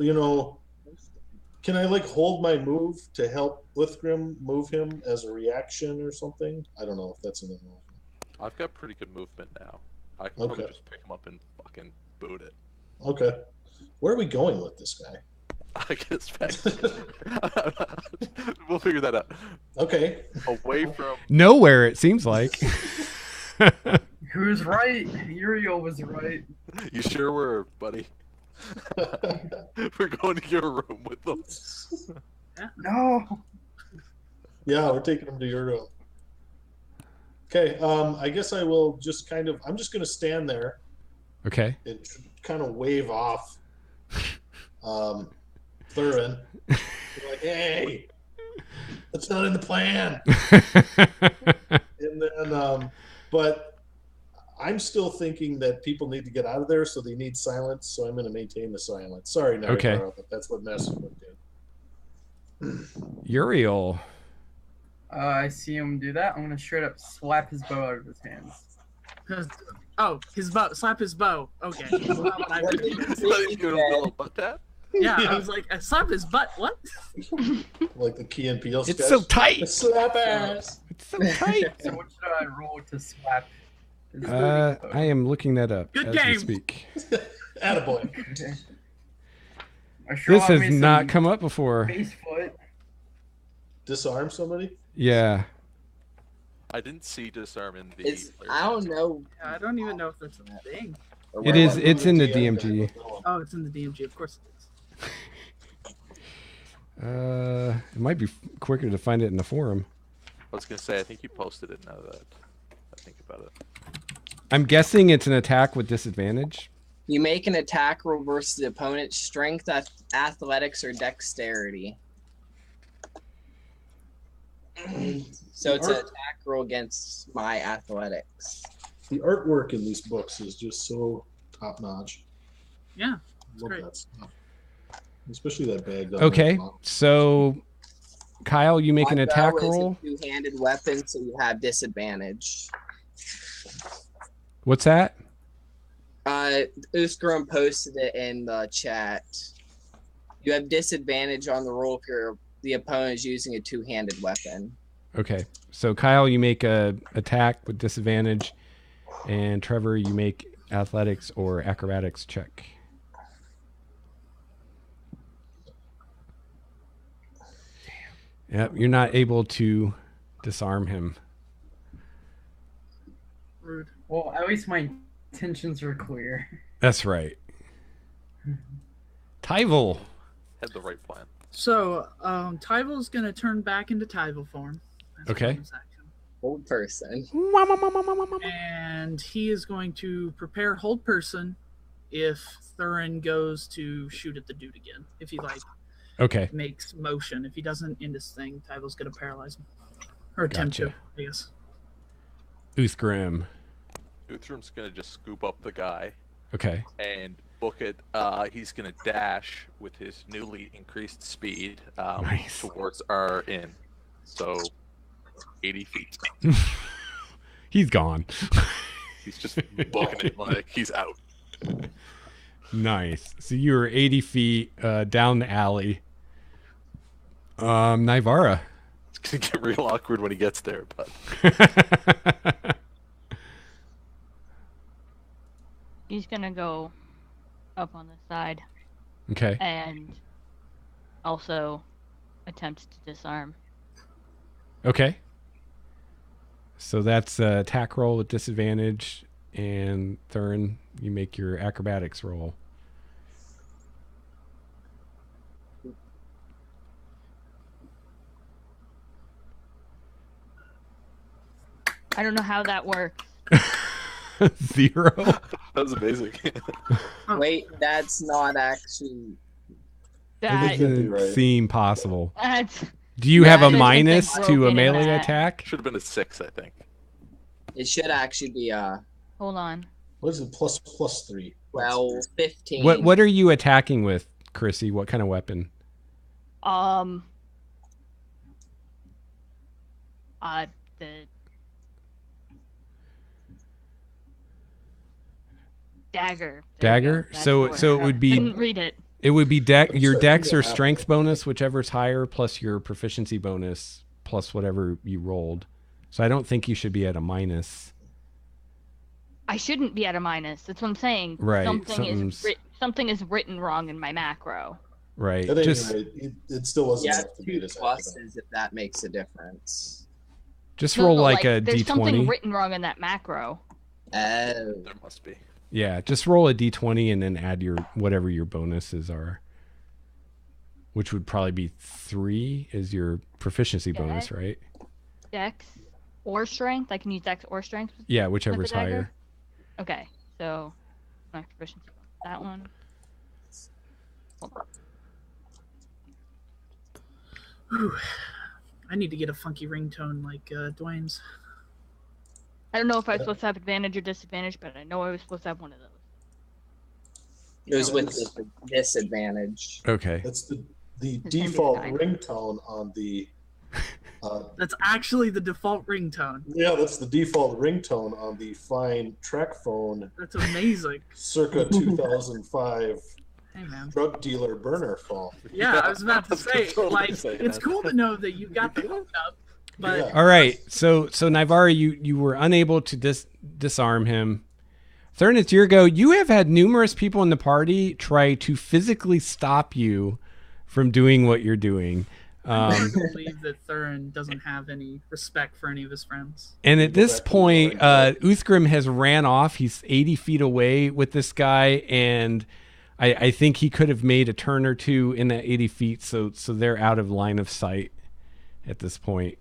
can I like hold my move to help Lithgrim move him as a reaction or something? I don't know if that's an move. I've got pretty good movement now. I can probably Okay. just pick him up and fucking boot it. Okay. Where are we going with this guy? I guess back. We'll figure that out. Okay. Away from. Nowhere, it seems like. Who's right? Uriel was right. You sure were, buddy. We're going to your room with them. No. Yeah, we're taking him to your room. Okay, I guess I will just I'm just going to stand there Okay. and kind of wave off Thurin. Like, hey, that's not in the plan. And then, but I'm still thinking that people need to get out of there, so they need silence. So I'm going to maintain the silence. Sorry, Naruto, Okay. but that's what Masterwood did. Uriel. I see him do that. I'm gonna straight up slap his bow out of his hands. Oh, his bow. Slap his bow. Okay. That's not what I would do. Let him give him a little butt tap. Yeah, Yeah. I was like, I slapped his butt. What? Like the Key and Peele It's sketch. so tight. Slap ass. It's so tight. So what should I roll to slap his booty? I am looking that up Good as we game. speak. Attaboy. Okay. I sure This have has me some not come up before. base foot. Disarm somebody? Yeah. I didn't see disarm in the. I don't know. I don't even know if that's a thing. or It where is. I'm- It's in the DM guy DMG. would know. Oh, it's in the DMG. Of course it is. It might be quicker to find it in the forum. I was gonna say I think you posted it now that I think about it. I'm guessing it's an attack with disadvantage. You make an attack roll versus the opponent's strength, athletics, or dexterity. So it's an attack roll against my athletics. The artwork in these books is just so top notch. Yeah. Love great. that stuff. Especially that bag. down Okay, there. so Kyle, you make an My attack bow is roll. a two-handed weapon, so you have What's that? Uskrum posted it in the chat. You have disadvantage on the roll if the opponent is using a two-handed weapon. Okay, so Kyle, you make a attack with disadvantage, and Trevor, you make athletics or acrobatics check. Yep, you're not able to disarm him. Rude. Well, at least my intentions are clear. That's right. Tyvel. Had the right plan. So, Tyvil's gonna turn back into Tyvil form. That's Okay. bonus action. Old person. And he is going to prepare hold person if Thurin goes to shoot at the dude again. If he Okay. makes motion. If he doesn't end his thing, Tyvo's going to paralyze him. Or attempt Gotcha. to, I guess. Uthgrim. Uthrum's gonna just scoop up the guy Okay. and book it. He's gonna dash with his newly increased speed Nice. towards our inn. So 80 feet. He's gone. He's just booking it like he's out. Nice. So you were 80 feet down the alley. Nivara. It's gonna get real awkward when he gets there, but He's gonna go up on the side Okay. and also attempt to disarm. Okay. So that's attack roll with disadvantage, and Thurin, you make your acrobatics roll. I don't know how that works. 0. that was amazing. Wait, that's not actually. That That'd be Doesn't right. seem possible. that's Do you have a Yeah, I didn't minus think to a broken in melee that. attack? Should have been a 6, I think. It should actually be hold on. What is it? Plus 3. 12, 15. What are you attacking with, Chrissy? What kind of weapon? The dagger. There we go. Dagger? That's So the word. it would be Didn't read it. It would be your So dex or yeah. strength bonus, whichever's higher, plus your proficiency bonus, plus whatever you rolled. So I don't think you should be at a minus. I shouldn't be at a minus. That's what I'm saying. Right, Something is written wrong in my macro. Right. At any Just rate, it still wasn't Yeah, enough to beat 2 us. pluses if that makes a difference. No, roll no, like a there's something d20. written wrong in that macro. Oh. There must be. Yeah, just roll a d20 and then add your whatever your bonuses are. Which would probably be 3 is your proficiency bonus, right? Dex or strength. I can use dex or strength. Yeah, whichever's dagger? higher. Okay, so my proficiency bonus. That one. Hold on. Whew. I need to get a funky ringtone like Dwayne's. I don't know if I was supposed to have advantage or disadvantage, but I know I was supposed to have one of those. It was with disadvantage. Okay. That's the His default name is Tiger. ringtone on the. That's actually the default ringtone. Yeah, that's the default ringtone on the fine track phone, That's amazing. circa 2005 Hey, man. drug dealer burner phone. Yeah, I was about to I was say, totally like, saying it's that. cool to know that you got the hook up, but Yeah. All right. So Nivara, you were unable to disarm him. Thurin, it's your go. You have had numerous people in the party try to physically stop you from doing what you're doing. I believe that Thurin doesn't have any respect for any of his friends. And at this point, Uthgrim has ran off. He's 80 feet away with this guy, and I think he could have made a turn or two in that 80 feet, so they're out of line of sight at this point.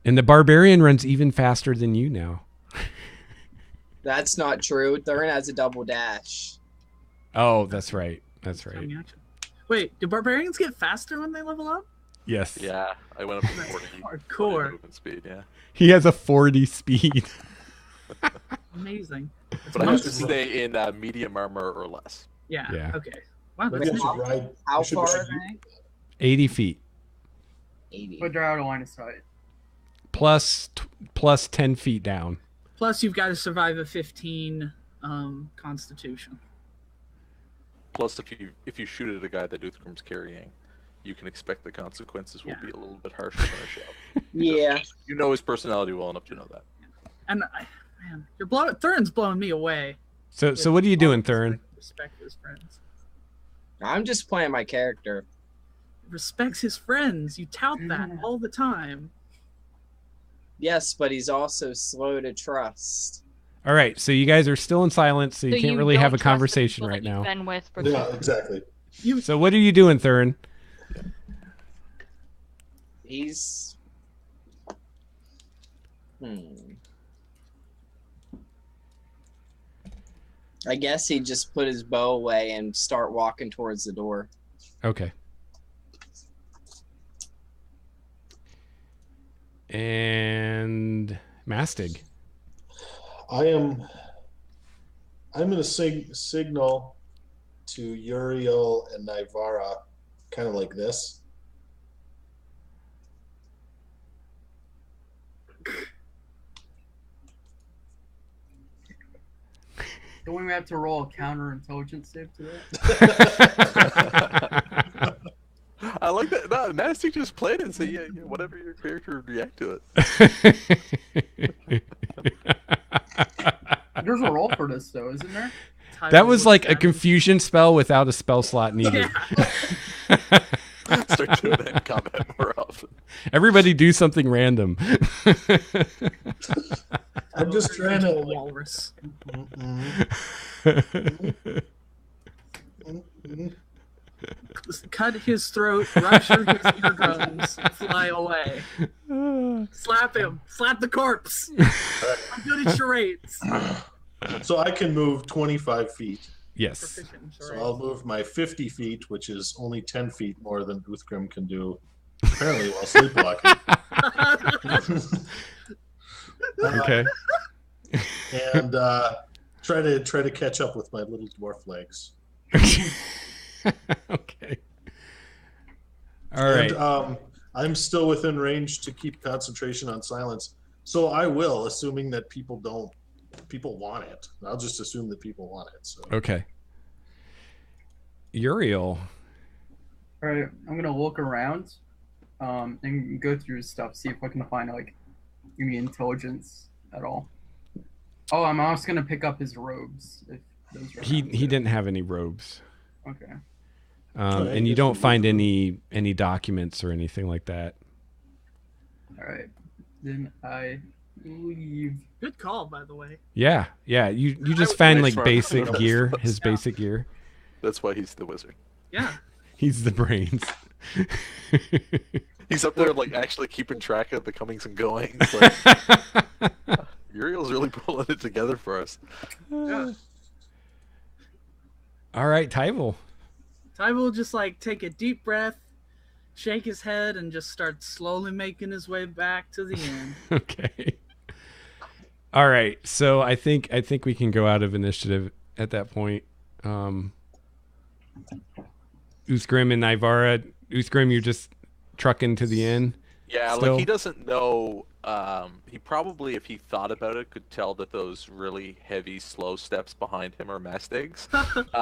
And the barbarian runs even faster than you now. That's not true. Thurin has a double dash. Oh, that's right. That's right. Coming action. Wait, do barbarians get faster when they level up? Yes. Yeah, I went up to 40. Hardcore. Movement speed, yeah. He has a 40 speed. Amazing. But I have to stay in medium armor or less. Yeah. Yeah. Okay. Wow, Maybe that's I should ride. How I should far ride are you. they? 80 feet. 80. But they're out of line of sight. Plus 10 feet down. Plus, you've got to survive a 15 Constitution. Plus, if you shoot at a guy that Uthgrim's carrying, you can expect the consequences will Yeah. be a little bit harsher than a shell. Yeah. You know his personality well enough to know that. And man, Thurin's blowing me away. So what are you doing, Thurin? Respect his friends. I'm just playing my character. Respects his friends. You tout that Yeah. all the time. Yes, but he's also slow to trust. All right, so you guys are still in silence, so you can't really don't have a trust the conversation people right that you've now. Been with for Yeah, exactly. So what are you doing, Thurin? He's. I guess he'd just put his bow away and start walking towards the door. Okay. And Mastig. I'm going to signal to Uriel and Nivara, kind of like this. Don't we have to roll a counterintelligence save to that? I like that. No, Nasty just played it and say, yeah, whatever your character would react to it. There's a roll for this, though, isn't there? That was like a confusion spell without a spell slot needed. Start doing that in combat more often. Everybody do something random. I'm just trying to. Walrus. Cut his throat, rupture his eardrums, fly away. Slap him. Slap the corpse. I'm good at charades. So I can move 25 feet. Yes. Proficient in So charades. I'll move my 50 feet, which is only 10 feet more than Uthgrim can do, apparently while sleepwalking. Okay. And try to catch up with my little dwarf legs. Okay. All right. And I'm still within range to keep concentration on silence. So I will, assuming that people want it. I'll just assume that people want it. So. Okay. Uriel. All right, I'm gonna look around, and go through his stuff, see if I can find like any intelligence at all. Oh, I'm also gonna pick up his robes. If those are He around. didn't have any robes. Okay. And you don't find any documents or anything like that. All right. Then I leave. Good call, by the way. Yeah. You just find Nice like work. basic gear, his Yeah. basic gear. That's why he's the wizard. Yeah. He's the brains. He's up there, like, actually keeping track of the comings and goings. Like, Uriel's really pulling it together for us. Yeah. All right, Tyvel. Ty will just like take a deep breath, shake his head, and just start slowly making his way back to the inn. Okay. All right. So I think we can go out of initiative at that point. Uthgrim and Nivara. Uthgrim, you're just trucking to the inn. Yeah, Still? like, he doesn't know. He probably, if he thought about it, could tell that those really heavy, slow steps behind him are Mastigs.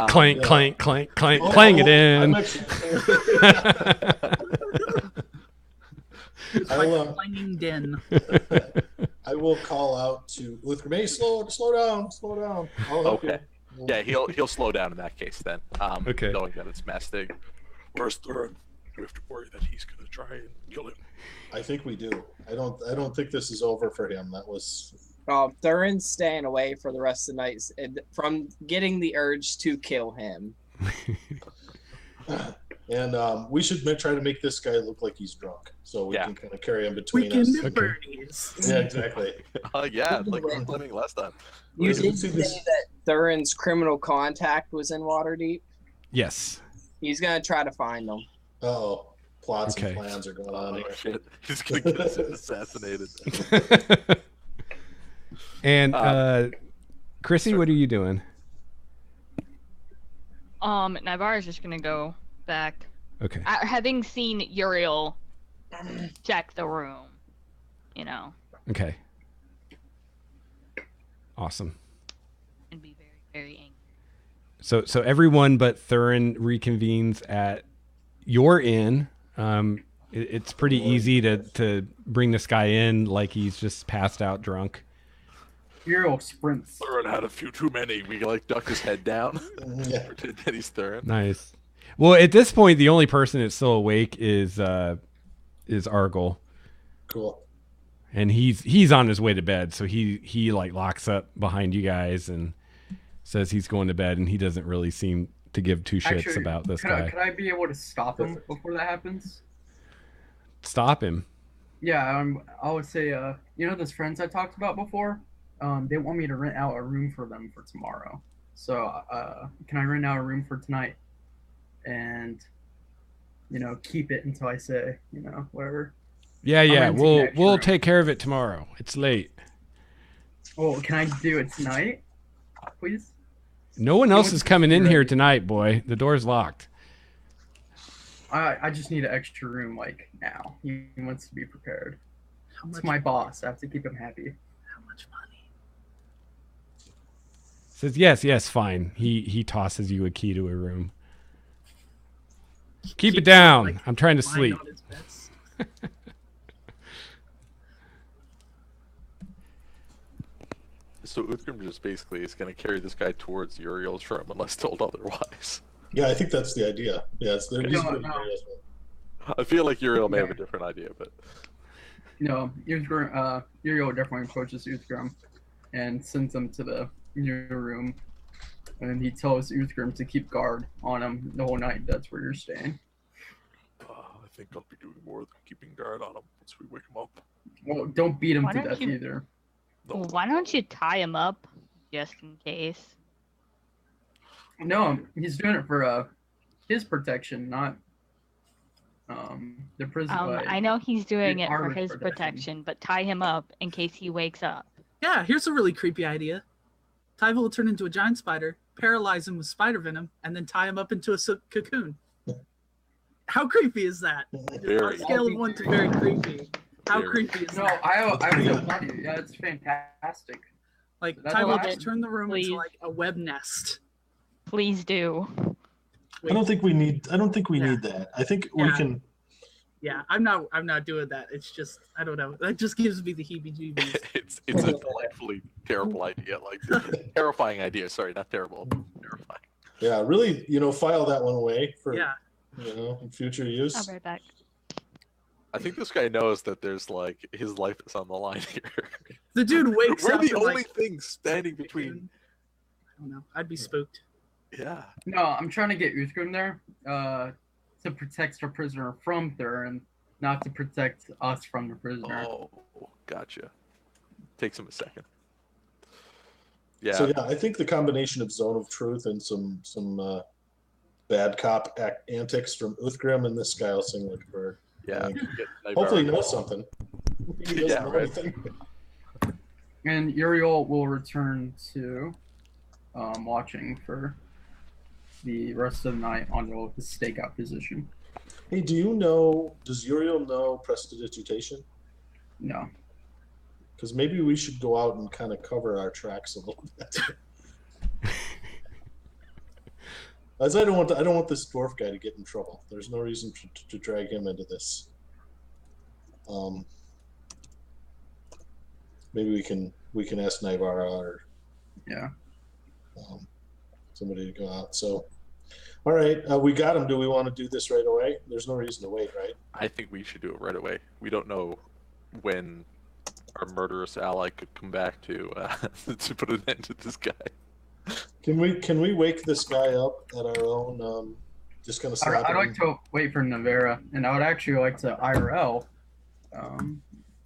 Clank, Yeah. clank, clank, clank, playing it in. I'm actually- It's I'll, like a clanging din. I will call out to Uthgrim, hey, slow down. I'll help Okay. you. Yeah, he'll slow down in that case then. Okay. Knowing that it's Mastig. Where's Thurin? We have to worry that he's gonna try and kill him. I think we do. I don't think this is over for him. That was Thurin's staying away for the rest of the night from getting the urge to kill him. and we should try to make this guy look like he's drunk, so we Yeah. can kind of carry him between Weekend us. at Okay. Bernie's. Yeah, exactly. Yeah, like we were planning last time. You Wait, did let's see say this. that Thurin's criminal contact was in Waterdeep. Yes. He's gonna try to find them. Oh, plots Okay. and plans are going on Oh here. shit, he's gonna get us assassinated. And Chrissy, what are you doing? Nivara's just gonna go back. Okay. Having seen Uriel check the room, Okay. Awesome. and be very, very angry. So everyone but Thurin reconvenes at your inn. It's pretty easy to bring this guy in like he's just passed out drunk. Hero sprints. Thurin had a few too many. We like duck his head down. Yeah. Pretend that he's Thurin. Nice. Well, at this point, the only person that's still awake is Argyle, Cool. and he's on his way to bed. So he like locks up behind you guys and says he's going to bed, and he doesn't really seem to give two shits Actually, about this could guy. I be able to stop him before that happens? Stop him. Yeah, I would say, those friends I talked about before, they want me to rent out a room for them for tomorrow. So can I rent out a room for tonight? And keep it until I say whatever. Yeah. renting an We'll extra room. take care of it tomorrow. It's late. Oh, can I do it tonight, please? No one He else wants is to coming be in here ready. tonight, boy. The door's locked. I just need an extra room like now. He wants to be prepared. How much? It's my boss. I have to keep him happy. How much money? Says yes, fine. He tosses you a key to a room. Keep it Keeps down. like, I'm trying to lying sleep. on his vest. So Uthgrim just basically is going to carry this guy towards Uriel's room unless told otherwise. Yeah, I think that's the idea. Yeah, it's there. No. I feel like Uriel may have a different idea, but Uriel definitely approaches Uthgrim and sends him to the new room. And he tells Uthgrim to keep guard on him the whole night. That's where you're staying. I think I'll be doing more than keeping guard on him once we wake him up. Well, don't beat him Why to don't death you- either. No. Well, why don't you tie him up, just in case? No, he's doing it for his protection, not the prison. I know he's doing it for armor's his protection, but tie him up in case he wakes up. Yeah, here's a really creepy idea. Tyva will turn into a giant spider, paralyze him with spider venom, and then tie him up into a cocoon. How creepy is that? Very. On a scale of 1 to very creepy. How Very. creepy is No, that? I would tell you. Yeah, it's fantastic. Like, That's Tyva will what I- just turn the room Please. into like a web nest. Please do. I don't think we need. I don't think we Yeah. need that. I think we Yeah. can. Yeah, I'm not doing that. It's just, I don't know. That just gives me the heebie-jeebies. it's a delightfully terrible idea, like terrifying idea. Sorry, not terrible, terrifying. Yeah, really. File that one away for Yeah. in future use. I'll be right back. I think this guy knows that there's like his life is on the line here. The dude wakes We're up the and, only like, thing standing between. I don't know. I'd be spooked. Yeah. No, I'm trying to get Uthgrim there to protect our prisoner from Thurin, not to protect us from the prisoner. Oh, gotcha. Takes him a second. Yeah. So yeah, I think the combination of Zone of Truth and some bad cop antics from Uthgrim and this guy will sing like a bird. Yeah. Hopefully he knows something. He doesn't Yeah, know right. anything. And Uriel will return to watching for the rest of the night on the stakeout position. Hey, does Uriel know prestidigitation? No. Because maybe we should go out and kind of cover our tracks a little bit. As I don't want this dwarf guy to get in trouble. There's no reason to drag him into this. Maybe we can ask Naivara or Yeah. somebody to go out. So, all right, we got him. Do we want to do this right away? There's no reason to wait, right? I think we should do it right away. We don't know when our murderous ally could come back to to put an end to this guy. Can we wake this guy up at our own? Just kind of slap I'd him? like to wait for Navera, and I would actually like to IRL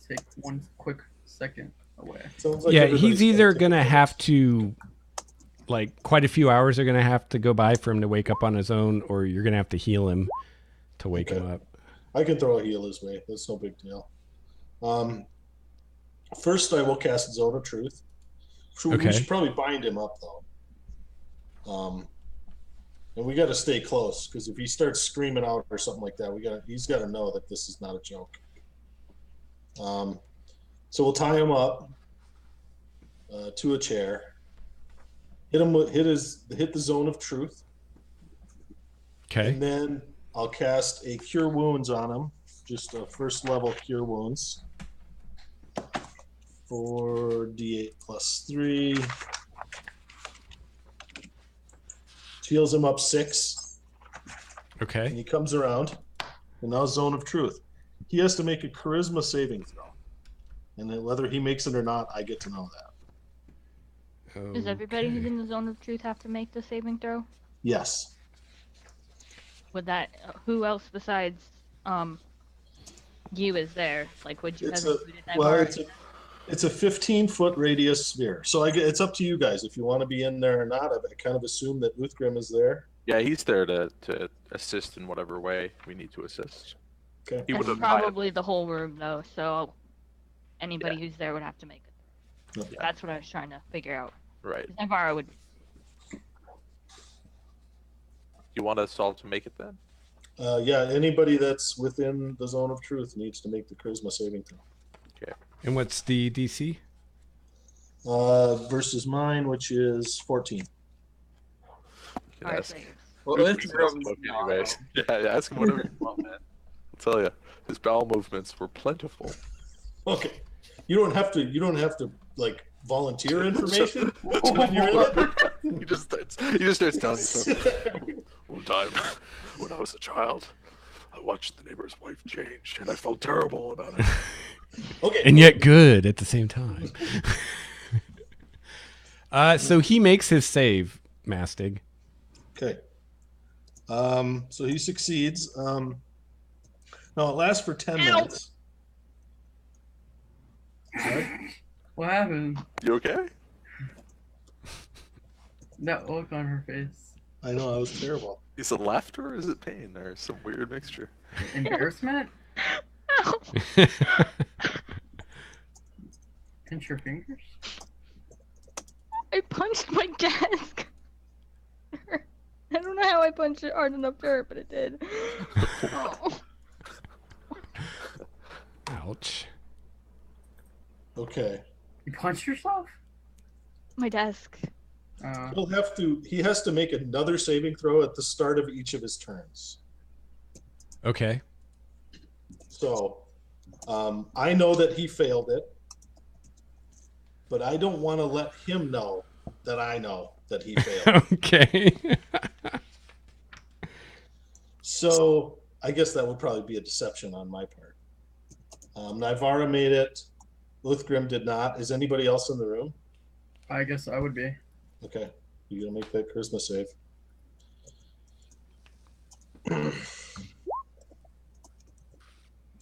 take one quick second away. Sounds like Yeah, everybody's he's either got gonna take have to, like, quite a few hours are gonna have to go by for him to wake up on his own, or you're gonna have to heal him to wake him Okay. up. I can throw a heal his way. That's no big deal. First, I will cast Zone of Truth. Okay. We should probably bind him up, though. And we got to stay close, because if he starts screaming out or something like that, he's got to know that this is not a joke. So we'll tie him up to a chair. Hit the Zone of Truth. Okay. And then I'll cast a Cure Wounds on him. Just a first level Cure Wounds. 4d8 plus 3. Heals him up 6. And Okay. he comes around. And now Zone of Truth. He has to make a Charisma saving throw. And then whether he makes it or not, I get to know that. Does everybody who's in the zone of truth have to make the saving throw? Yes. Would that? Who else besides you is there? Like, would you It's have a- included that Well, part? It's a 15-foot radius sphere. So it's up to you guys if you want to be in there or not. I kind of assume that Uthgrim is there. Yeah, he's there to assist in whatever way we need to assist. Okay. He would That's have probably the whole room, though, so anybody who's there would have to make it. Okay. That's what I was trying to figure out. right. Navara would. You want us all to make it then? Yeah, anybody that's within the zone of truth needs to make the charisma saving throw. And what's the DC? Versus mine, which is 14. You can Alright, ask. saves. Well, Uthgrim's this gonna room's smoke not- anyways. Yeah, ask him whatever you want, man. I'll tell you, his bowel movements were plentiful. Okay. You don't have to like volunteer information when you're in it. He just starts telling you something. One time, when I was a child, I watched the neighbor's wife change, and I felt terrible about it. Okay. And yet good at the same time. So he makes his save, Mastig. Okay. So he succeeds. Now it lasts for 10 minutes. Sorry? What happened? You okay? That look on her face. I know, I was terrible. Is it laughter or is it pain? There's some weird mixture. Embarrassment? Ow. Pinch your fingers? I punched my desk. I don't know how I punched it hard enough to hurt, but it did. Oh. Ouch. Okay. You punched yourself? My desk. He has to make another saving throw at the start of each of his turns. Okay. So I know that he failed it, but I don't want to let him know that I know that he failed. Okay. So I guess that would probably be a deception on my part. Nivara made it. Uthgrim did not. Is anybody else in the room? I guess I would be. Okay. You gonna make that charisma save.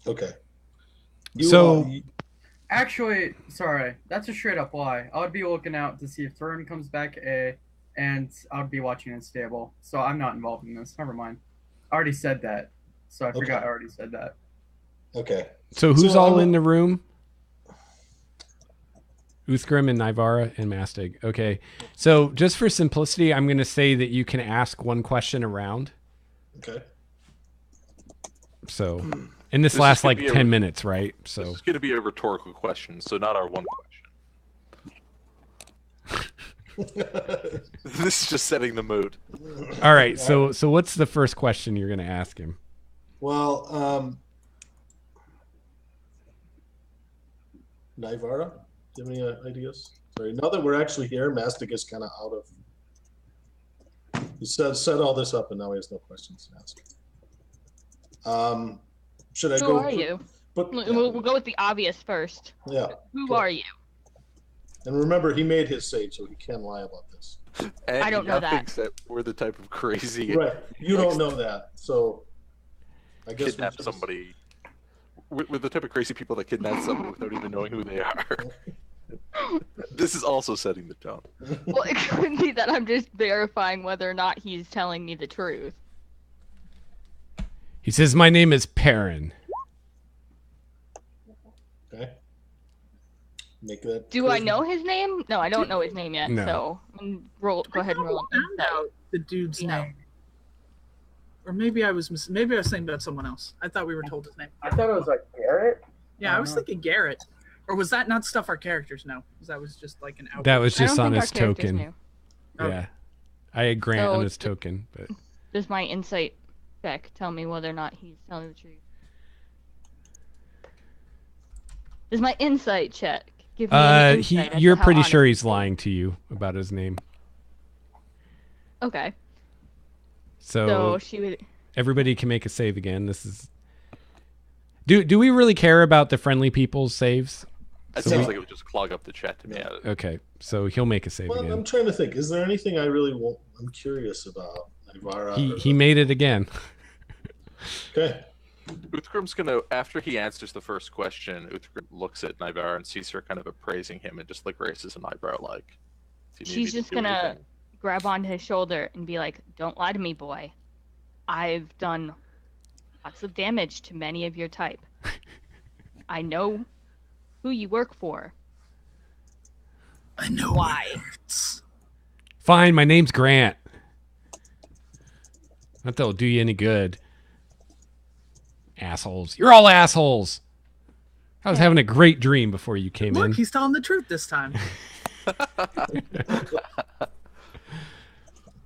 Okay. Actually, sorry, that's a straight up lie. I would be looking out to see if Thurin comes back and I would be watching in stable. So I'm not involved in this. Never mind. I already said that. So I forgot I already said that. Okay. So who's all I'm- in the room? Uthgrim and Nivara and Mastig. Okay. So just for simplicity, I'm going to say that you can ask one question around. Okay. So, and this This lasts is gonna like be a- 10 minutes, right? This So, is going to be a rhetorical question, so not our one question. This is just setting the mood. all right. So what's the first question you're going to ask him? Well, Nivara, do you have any ideas? Sorry, now that we're actually here, Mastic is kind of out of. He set all this up, and now he has no questions to ask. Should I Who go? are you? But, We'll go with the obvious first. yeah. Who Okay. are you? And remember, he made his save, so he can lie about this. And I don't know that. thinks that we're the type of crazy Right. You don't know that, so I guess we kidnap just- somebody. We're the type of crazy people that kidnap somebody without even knowing who they are. This is also setting the tone. Well, it could be that I'm just verifying whether or not he's telling me the truth. He says, "My name is Perrin." Okay. Make that. Do I charisma. know his name? No, I don't know his name yet. No. So go ahead and roll an found insight. out the dude's You know. name. Or maybe I was maybe I was thinking about someone else. I thought we were told his name. I thought it was like Garrett. Yeah, I was Uh-huh. thinking Garrett. Or was that not stuff our characters know? Because that was just like an out. That was I just don't on think his our characters token. knew. Okay. Yeah. I had Grant So on his the- token, but Does my insight check tell me whether or not he's telling the truth? Does my insight check give me any insight as to you're how pretty honest sure he he's is? lying to you about his name. Okay, So, so she would. everybody can make a save again. This is. Do we really care about the friendly people's saves? It So seems we- like it would just clog up the chat to me. Okay, so he'll make a save Well, I'm again. trying to think. Is there anything I really want? I'm curious about Nivara. He made it again. Okay. Uthgrim's gonna, after he answers the first question, Uthgrim looks at Nyvar and sees her kind of appraising him and just like raises an eyebrow like, "Do you need me She's to just do gonna anything?" grab onto his shoulder and be like, "Don't lie to me, boy. I've done lots of damage to many of your type. I know who you work for. I know Why? it hurts. Fine, my name's Grant. Not that'll do you any good. Assholes. You're all assholes. I was having a great dream before you came Look, in. he's telling the truth this time.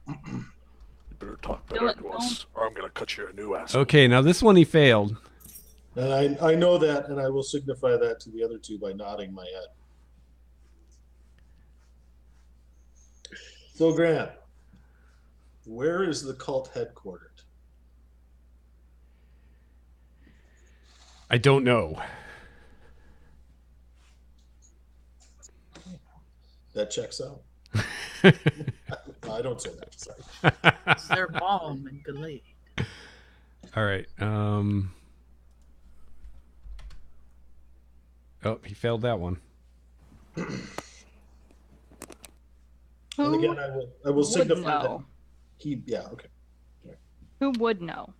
You better talk better to us, or I'm gonna cut you a new ass. Okay, now this one he failed. And I know that, and I will signify that to the other two by nodding my head. So, Grant, where is the cult headquartered? I don't know. That checks out. I don't say that. Sorry. It's their balm and Gallade. All right. Oh, he failed that one. And Who again, I will signify that know? he. Yeah. Okay. Who would know?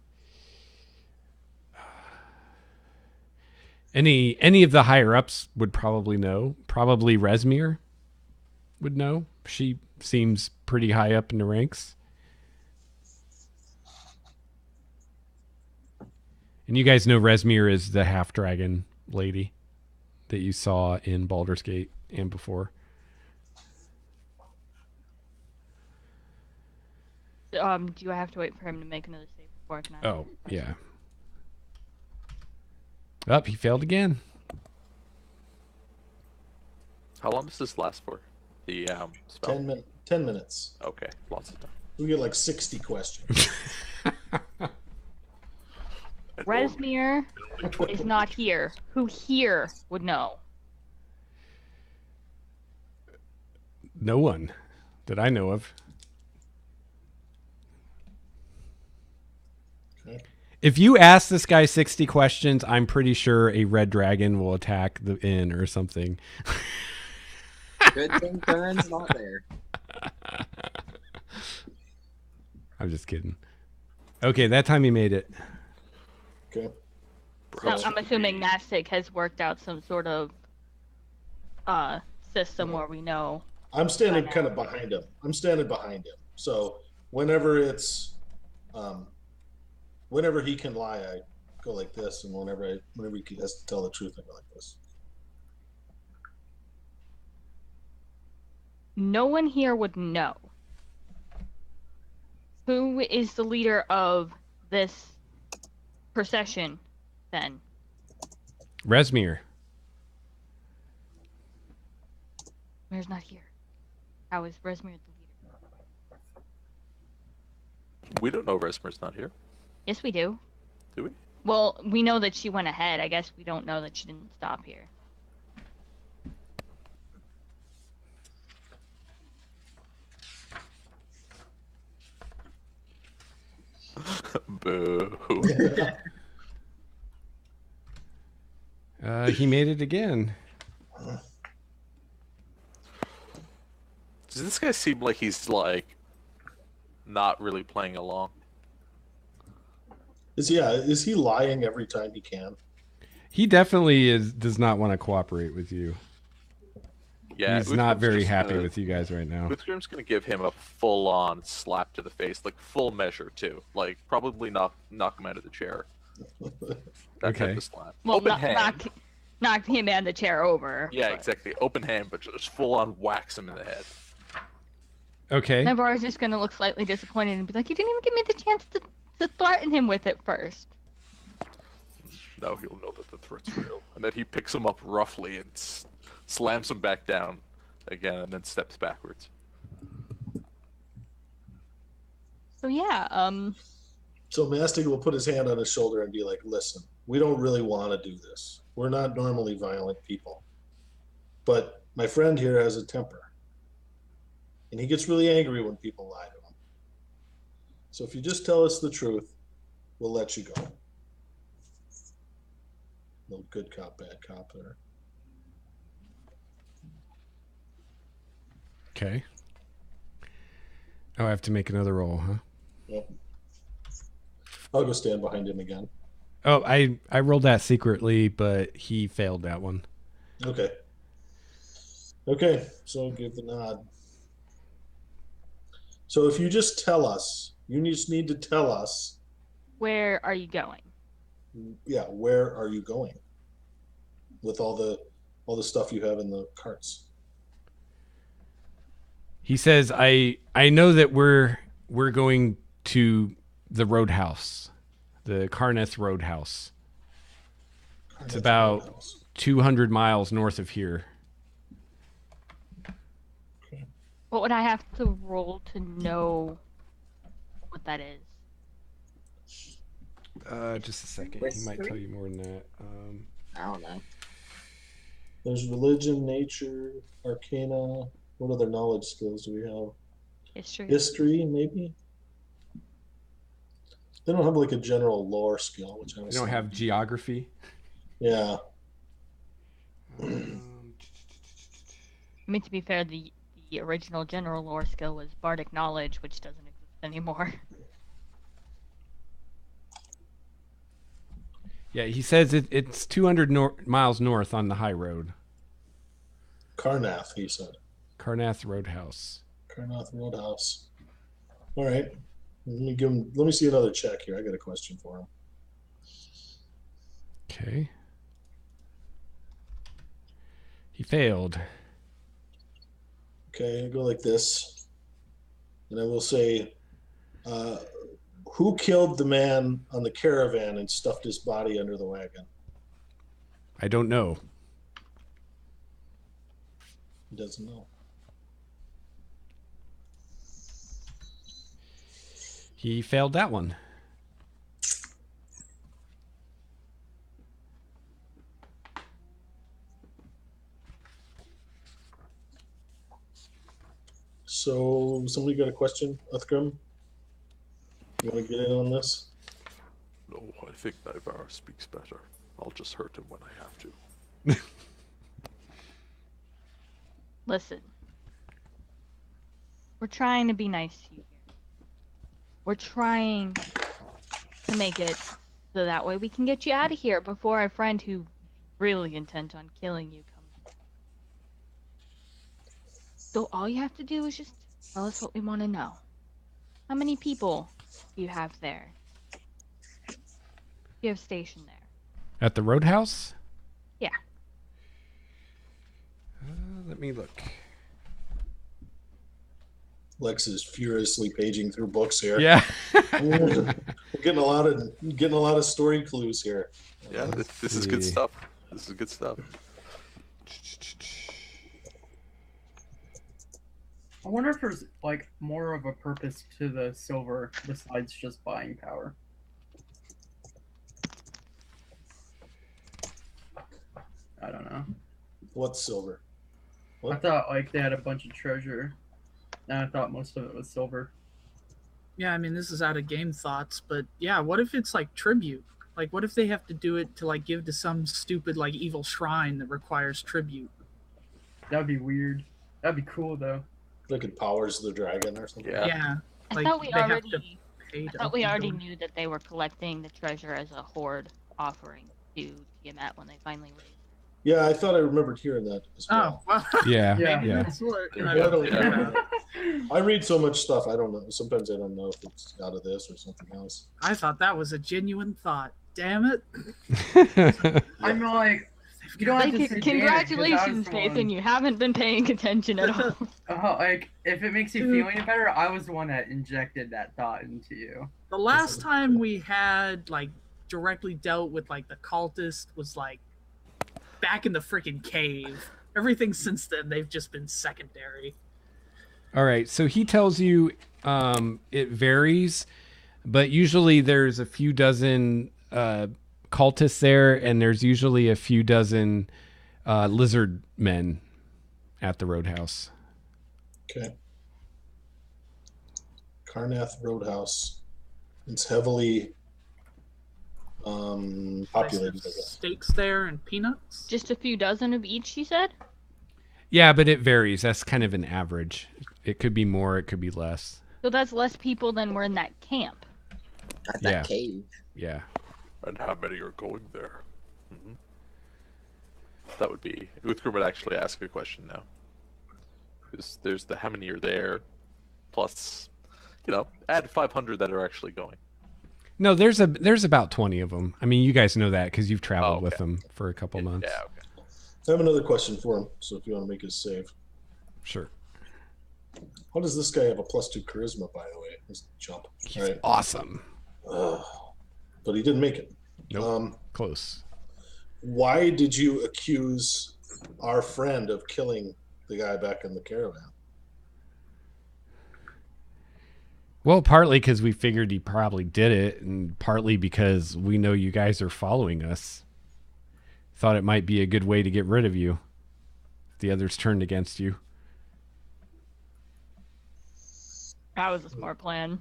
Any of the higher ups would probably know. Probably Resmir would know. She seems pretty high up in the ranks. And you guys know Resmir is the half dragon lady that you saw in Baldur's Gate and before. Do I have to wait for him to make another save before I can ask Oh, him a question? yeah. Up, he failed again. How long does this last for? The spell. 10 minutes. Okay, lots of time. We get like 60 questions. Resmir is not here. Who here would know? No one that I know of. Okay. If you ask this guy 60 questions, I'm pretty sure a red dragon will attack the inn or something. Good thing Vern's not there. I'm just kidding. Okay, that time he made it. Okay. So I'm assuming Nastic has worked out some sort of system where we know. I'm standing kind of behind him. So whenever it's, whenever he can lie, I go like this, and whenever he has to tell the truth, I go like this. No one here would know. Who is the leader of this procession, then? Resmir. Resmir's not here. How is Resmir the leader? We don't know Resmir's not here, Yes, we do. do we? Well, we know that she went ahead. I guess we don't know that she didn't stop here. Boo. He made it again. Does this guy seem like he's like not really playing along? Is he lying every time he can? He definitely does not want to cooperate with you. Yeah, He's not Uthgrim's very just happy gonna- with you guys right now. Uthgrim's gonna give him a full-on slap to the face, like full measure too. Like probably knock him out of the chair. That Okay. type of slap. Well, Open hand. knock him and the chair over. Yeah, but exactly. Open hand, but just full-on whacks him in the head. Okay. Navarro's just gonna look slightly disappointed and be like, "You didn't even give me the chance to threaten him with it first." Now he'll know that the threat's real, and then he picks him up roughly and slams him back down again, and then steps backwards. So yeah, So Mastig will put his hand on his shoulder and be like, "Listen, we don't really want to do this. We're not normally violent people, but my friend here has a temper, and he gets really angry when people lie to him. So if you just tell us the truth, we'll let you go." No good cop, bad cop there. Okay. Oh, I have to make another roll, huh? Yep. I'll go stand behind him again. Oh, I rolled that secretly, but he failed that one. Okay. Okay, so I'll give the nod. So if you just tell us, you just need to tell us, Where are you going? yeah, where are you going with all the stuff you have in the carts? He says, I know that we're going to the roadhouse, the Carneth Roadhouse. It's about Roadhouse. 200 miles north of here. What would I have to roll to know what that is? Just a second. He might tell you more than that. I don't know. There's religion, nature, arcana. What other knowledge skills do we have? History. History, maybe? They don't have like a general lore skill, which I They was don't have geography. Yeah. I mean, to be fair, the original general lore skill was bardic knowledge, which doesn't exist anymore. Yeah, he says it's 200 miles north on the high road. Carnath, he said. Carnath Roadhouse. Carnath Roadhouse. All right. Let me see another check here. I got a question for him. Okay. He failed. Okay, I go like this. And I will say, who killed the man on the caravan and stuffed his body under the wagon? I don't know. He doesn't know. He failed that one. So, somebody got a question, Uthgrim? You want to get in on this? No, I think Nivara speaks better. I'll just hurt him when I have to. Listen. We're trying to be nice to you here. We're trying to make it so that way we can get you out of here before our friend who's really intent on killing you comes. So all you have to do is just tell us what we want to know. How many people do you have there? You have stationed there. At the roadhouse? Yeah. Let me look. Lex is furiously paging through books here. Yeah. We're getting a lot of story clues here. Yeah, this is good stuff. This is good stuff. I wonder if there's like more of a purpose to the silver besides just buying power. I don't know. What's silver? I thought like they had a bunch of treasure, and I thought most of it was silver. Yeah, I mean, this is out of game thoughts, but yeah, what if it's like tribute? Like, what if they have to do it to like give to some stupid like evil shrine that requires tribute? That'd be weird. That'd be cool though. Like it powers the dragon or something. Yeah. Yeah, I like thought we they have to already pay I to thought we open already doors. knew that they were collecting the treasure as a hoard offering to Tiamat when they finally raised. Yeah, I thought I remembered hearing that as Oh, well. well, Yeah. Yeah. maybe Yeah. that's what. I don't Yeah. know. I read so much stuff. I don't know. Sometimes I don't know if it's out of this or something else. I thought that was a genuine thought. Damn it! I'm like, you don't have to say Congratulations, Nathan. You haven't been paying attention at all. Like, if it makes you feel any better, I was the one that injected that thought into you. The last time we had like directly dealt with like the cultist was like back in the freaking cave. Everything since then they've just been secondary. All right. So he tells you it varies, but usually there's a few dozen cultists there, and there's usually a few dozen lizard men at the roadhouse. Okay. Carnath Roadhouse. It's heavily populated, I guess. Steaks there and peanuts. Just a few dozen of each, you said? Yeah, but it varies. That's kind of an average. It could be more, it could be less. So that's less people than were in that camp. At that Yeah. cave. Yeah. And how many are going there? Hmm. That would be. Uthgrim would actually ask a question now. Because there's the how many are there, plus, add 500 that are actually going. No, there's about 20 of them. I mean, you guys know that because you've traveled with okay. them for a couple months. Yeah, okay. I have another question for him, so if you want to make his save. Sure. How does this guy have a +2 charisma, by the way? This jump. He's All right. awesome. But he didn't make it. Nope. Close. Why did you accuse our friend of killing the guy back in the caravan? Well, partly because we figured he probably did it, and partly because we know you guys are following us. Thought it might be a good way to get rid of you. If the others turned against you. That was a smart plan.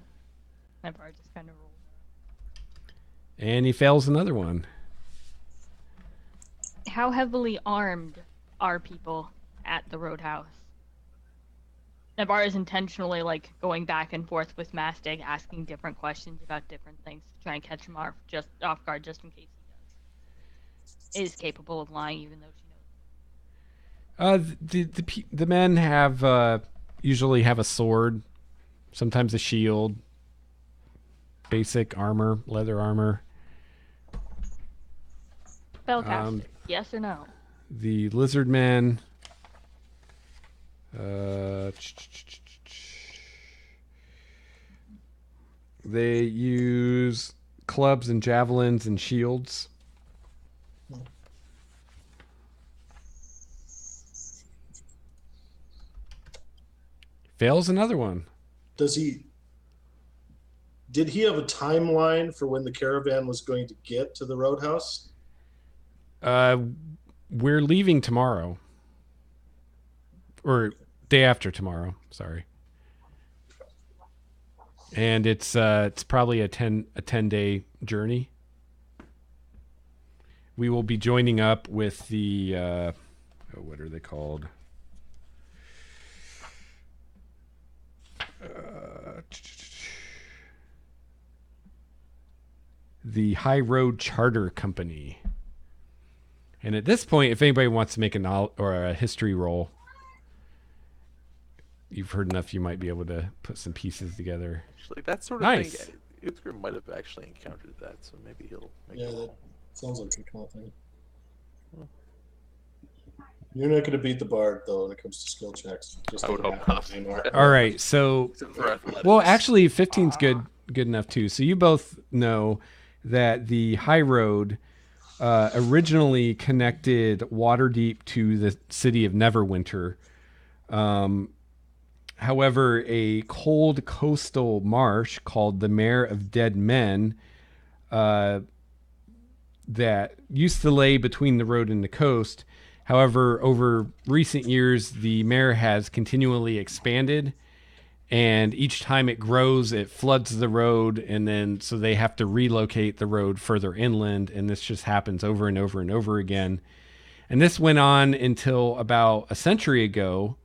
That part just kind of rolled. And he fails another one. How heavily armed are people at the roadhouse? Navar is intentionally going back and forth with Mastig, asking different questions about different things to try and catch him off guard, just in case he is capable of lying, even though she knows. The men have usually have a sword, sometimes a shield, basic armor, leather armor. Spellcasting, yes or no? The lizard men. They use clubs and javelins and shields. Fails another one. Did he have a timeline for when the caravan was going to get to the roadhouse? We're leaving tomorrow. Or day after tomorrow, sorry. And it's probably a 10-day journey. We will be joining up with the what are they called? The High Road Charter Company. And at this point, if anybody wants to make a history roll, you've heard enough, you might be able to put some pieces together. Actually, that sort of Nice. thing, Uthgrim might have actually encountered that, so maybe he'll make Yeah, a that roll. sounds like a kind of thing. You're not going to beat the bard, though, when it comes to skill checks. Just I would like hope not. anymore. All right, so Except for athletics. well, actually, 15's good enough too. So you both know that the high road originally connected Waterdeep to the city of Neverwinter. However, a cold coastal marsh called the Mare of Dead Men that used to lay between the road and the coast. However, over recent years, the mare has continually expanded, and each time it grows, it floods the road, and then so they have to relocate the road further inland, and this just happens over and over and over again. And this went on until about a century ago,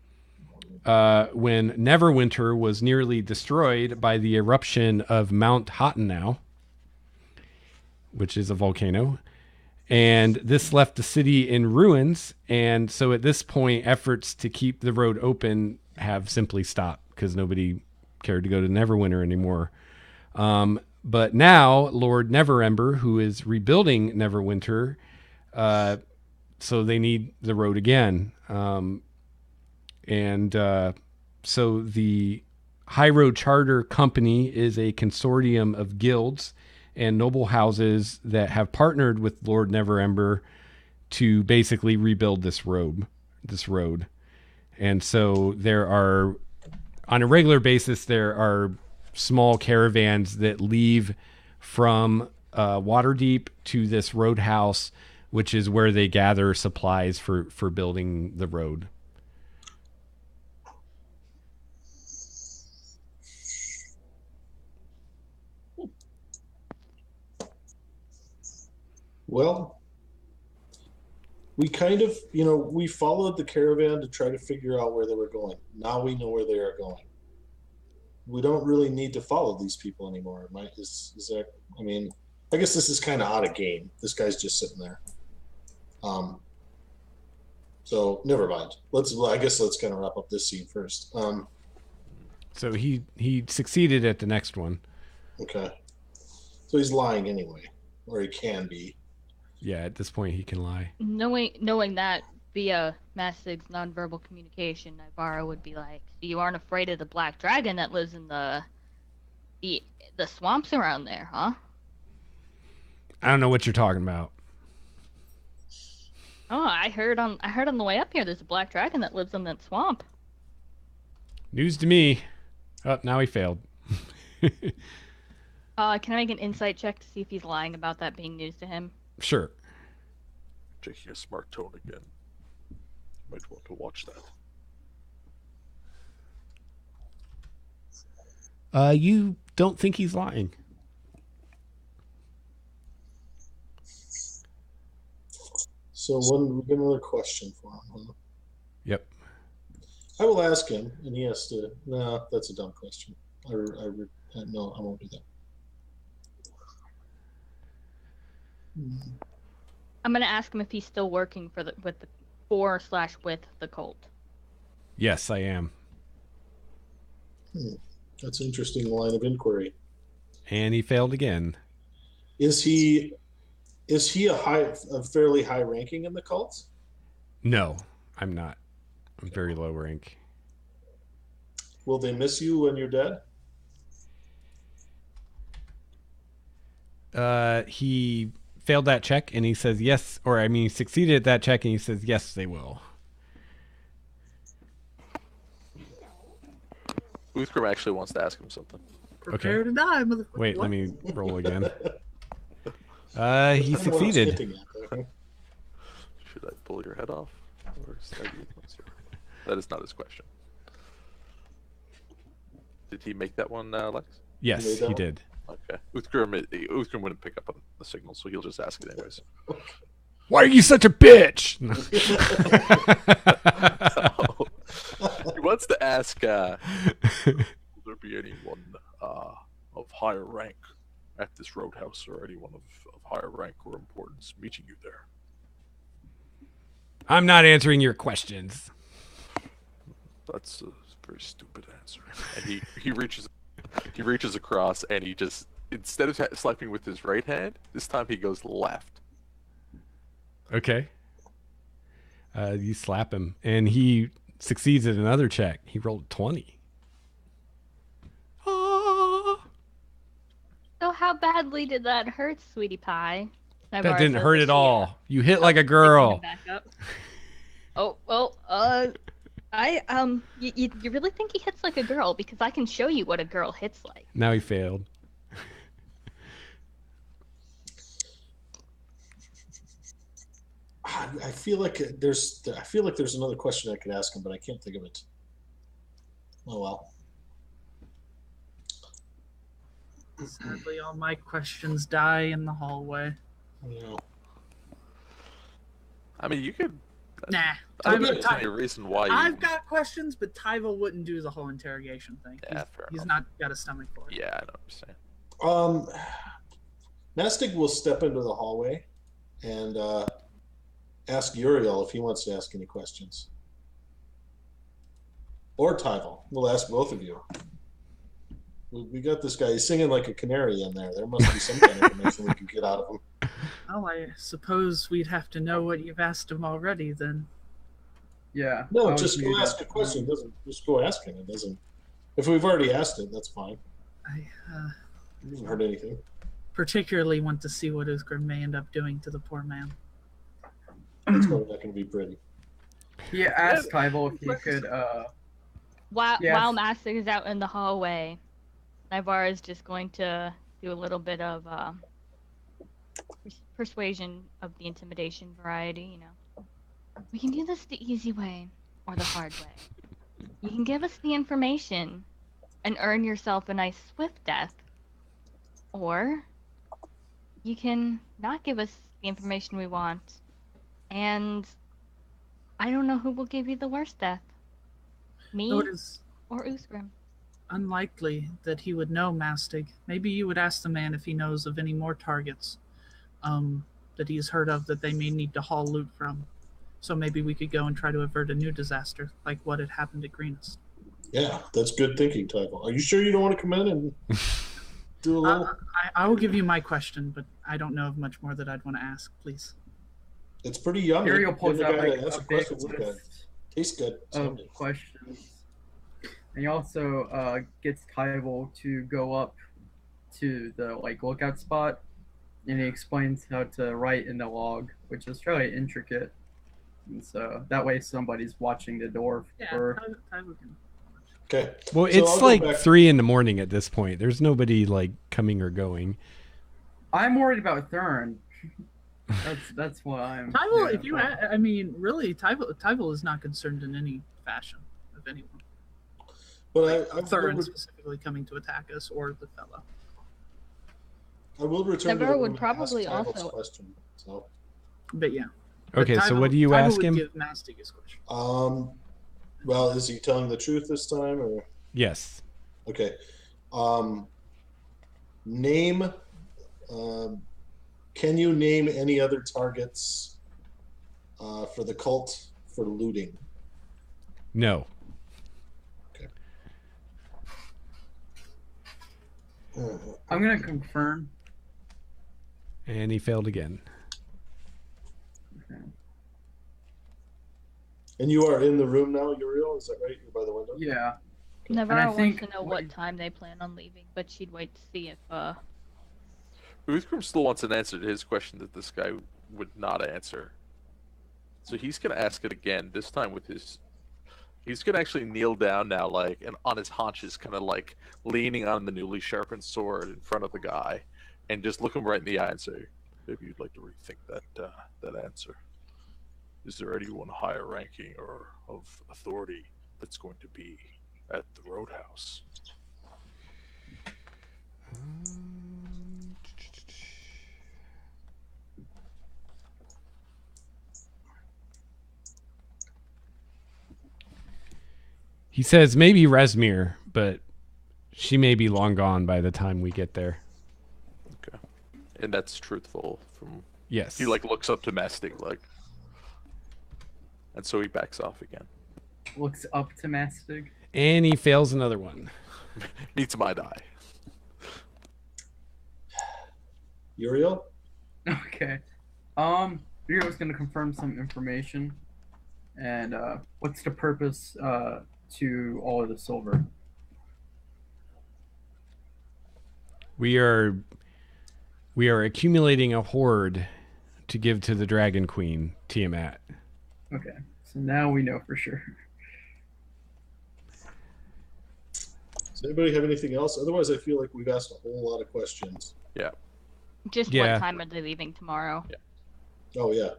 when Neverwinter was nearly destroyed by the eruption of Mount Hottenau, which is a volcano. And this left the city in ruins. And so at this point, efforts to keep the road open have simply stopped because nobody cared to go to Neverwinter anymore. But now Lord Neverember, who is rebuilding Neverwinter, so they need the road again. So the High Road Charter Company is a consortium of guilds and noble houses that have partnered with Lord Neverember to basically rebuild this road. And so there are, on a regular basis, there are small caravans that leave from Waterdeep to this roadhouse, which is where they gather supplies for building the road. Well, we kind of, we followed the caravan to try to figure out where they were going. Now we know where they are going. We don't really need to follow these people anymore. Is that? I mean, I guess this is kind of out of game. This guy's just sitting there. So never mind. I guess let's kind of wrap up this scene first. So he succeeded at the next one. Okay. So he's lying anyway, or he can be. Yeah, at this point he can lie. Knowing that via Mastig's nonverbal communication, Ivara would be like, "So you aren't afraid of the black dragon that lives in the swamps around there, huh?" I don't know what you're talking about. Oh, I heard on the way up here there's a black dragon that lives in that swamp. News to me. Oh, now he failed. Can I make an insight check to see if he's lying about that being news to him? Sure. Taking a smart tone again. Might want to watch that. You don't think he's lying? So we get another question for him, huh? Yep. I will ask him, and he has to. No, that's a dumb question. No, I won't do that. I'm gonna ask him if he's still working with the cult. Yes, I am. That's an interesting line of inquiry. And he failed again. Is he a fairly high ranking in the cult? No, I'm not. I'm very low rank. Will they miss you when you're dead? He failed that check and he says yes, he succeeded at that check and he says yes, they will. Uthgrim actually wants to ask him something. Prepare to die, motherfucker. Wait, What? let me roll again. He succeeded. Should I pull your head off? Or that is not his question. Did he make that one, Lex? Yes, he did. Okay. Uthgrim wouldn't pick up on the signal, so he'll just ask it anyways. Why are you such a bitch? He wants to ask, will there be anyone of higher rank at this roadhouse, or anyone of higher rank or importance meeting you there? I'm not answering your questions. That's a very stupid answer. And he reaches across, and he just, instead of slapping with his right hand, this time he goes left. Okay. You slap him, and he succeeds at another check. He rolled 20. So how badly did that hurt, sweetie pie? That didn't hurt at all. You hit like a girl. Back up. Oh well. You really think he hits like a girl? Because I can show you what a girl hits like. Now he failed. I feel like there's another question I could ask him, but I can't think of it. Oh well. Sadly, all my questions die in the hallway. Yeah. I mean, you could. Nah. I don't think there's any reason why you. I've got questions, but Tyvo wouldn't do the whole interrogation thing. Yeah, fair He's enough. not got a stomach for it. Yeah, I know what you're saying. Mastig will step into the hallway and ask Uriel if he wants to ask any questions. Or Tyvo. We'll ask both of you. We got this guy. He's singing like a canary in there. There must be some kind of information we can get out of him. Oh, I suppose we'd have to know what you've asked him already, then. Yeah. No, just go ask a question. It doesn't just go asking. It doesn't. If we've already asked it, that's fine. I You haven't heard anything. particularly want to see what Uthgrim may end up doing to the poor man. It's probably not going to be pretty. Yeah, ask Tyval if he could. While Yes. Mastig is out in the hallway, Navarre is just going to do a little bit of persuasion of the intimidation variety. You know, we can do this the easy way or the hard way. You can give us the information and earn yourself a nice swift death, or you can not give us the information we want. And I don't know who will give you the worst death. Me Though it is or Uthgrim. unlikely that he would know Mastig. Maybe you would ask the man if he knows of any more targets that he's heard of that they may need to haul loot from. So maybe we could go and try to avert a new disaster, like what had happened at Greenest. Yeah, that's good thinking, Typhon. Are you sure you don't want to come in and do a little? I will give you my question, but I don't know of much more that I'd want to ask, please. It's pretty yummy. Ariel pulls Give out the guy like to ask a big questions like that. list Tastes good. of questions. And he also gets Kybal to go up to the lookout spot, and he explains how to write in the log, which is fairly intricate. And so that way somebody's watching the door for. Tyler can. Okay. Well, So I'll it's go like back- 3 a.m. at this point. There's nobody like coming or going. I'm worried about Thurn. That's why I'm. Tyval, yeah, if you, I mean, really, Tyval is not concerned in any fashion of anyone. But I Thurin will, specifically coming to attack us or the fellow. I will return to Deborah the would room and probably ask Tyval's also- question. So, But yeah. But Okay, so Tyval- what do you Tyval ask would him? Give Mastig his question. well, is he telling the truth this time, or Yes. okay? Name. Can you name any other targets for the cult for looting? No. I'm gonna confirm. And he failed again. And you are in the room now, Uriel? Is that right? You're by the window? Yeah. Navarro wants think- to know what time they plan on leaving, but she'd wait to see if Uthgrim still wants an answer to his question that this guy would not answer. So he's gonna ask it again, this time with his. He's gonna actually kneel down now, and on his haunches, kind of leaning on the newly sharpened sword in front of the guy, and just look him right in the eye and say, "Maybe you'd like to rethink that answer. Is there anyone higher ranking or of authority that's going to be at the Roadhouse?" He says maybe Resmir, but she may be long gone by the time we get there. Okay, and that's truthful. From Yes. he looks up to Mastig and so he backs off again. Looks up to Mastig. And he fails another one. Meets my die. Uriel? Okay. Rio's gonna confirm some information. And what's the purpose to all of the silver? We are accumulating a hoard to give to the Dragon Queen, Tiamat. Okay. So now we know for sure. Does anybody have anything else? Otherwise, I feel like we've asked a whole lot of questions. just Yeah. what time are they leaving tomorrow. Oh, yeah.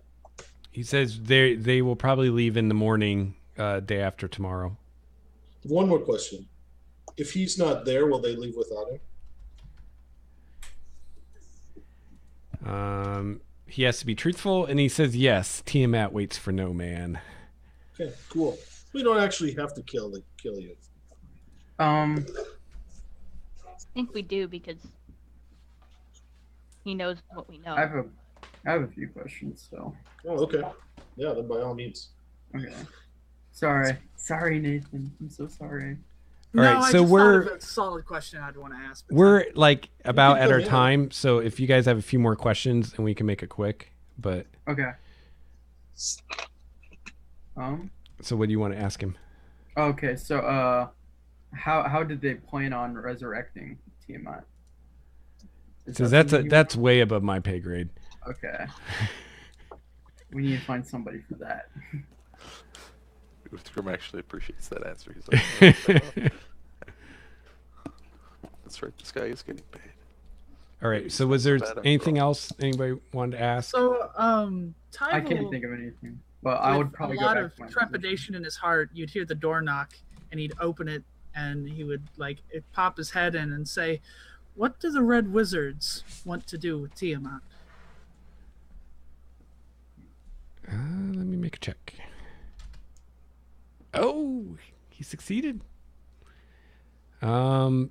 He says they will probably leave in the morning, day after tomorrow. One more question. If he's not there, will they leave without him? He has to be truthful, and he says yes. Tiamat waits for no man. Okay, cool. We don't actually have to kill you. I think we do because he knows what we know. I have a few questions, so. Oh, okay. Yeah, then by all means. Okay. Sorry, Nathan. I'm so sorry. All right, I so just we're- thought of a solid question I'd want to ask. but We're like about can at go our in. time, so if you guys have a few more questions, and we can make it quick. But Okay. so, what do you want to ask him? Okay. So, how did they plan on resurrecting Tiamat? Is So that something you- that's way above my pay grade. Okay. We need to find somebody for that. Uthgrim actually appreciates that answer. He's like, that's right, this guy is getting paid. All right. So, was there Bad anything overall. else anybody wanted to ask? So, I can't Tyval, think of anything, but I would probably a go lot back of to my trepidation in his heart. You'd hear the door knock, and he'd open it, and he would it'd pop his head in and say, "What do the Red Wizards want to do with Tiamat?" Let me make a check. Oh, he succeeded.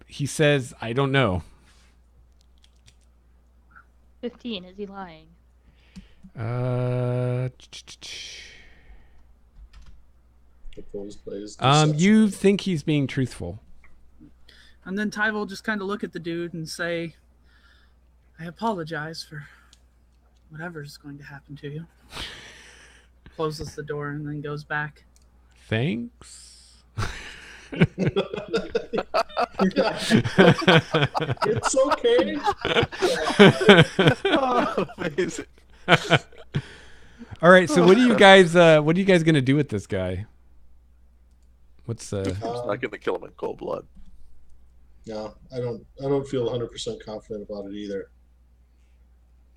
He says, I don't know. 15. Is he lying? Opposed by his deception. You think he's being truthful. And then Ty will just kind of look at the dude and say, I apologize for whatever's going to happen to you. Closes the door and then goes back. Thanks. It's okay. Oh, amazing. All right, so what are you guys gonna do with this guy? What's I'm not gonna kill him in cold blood. No, I don't feel 100% confident about it either.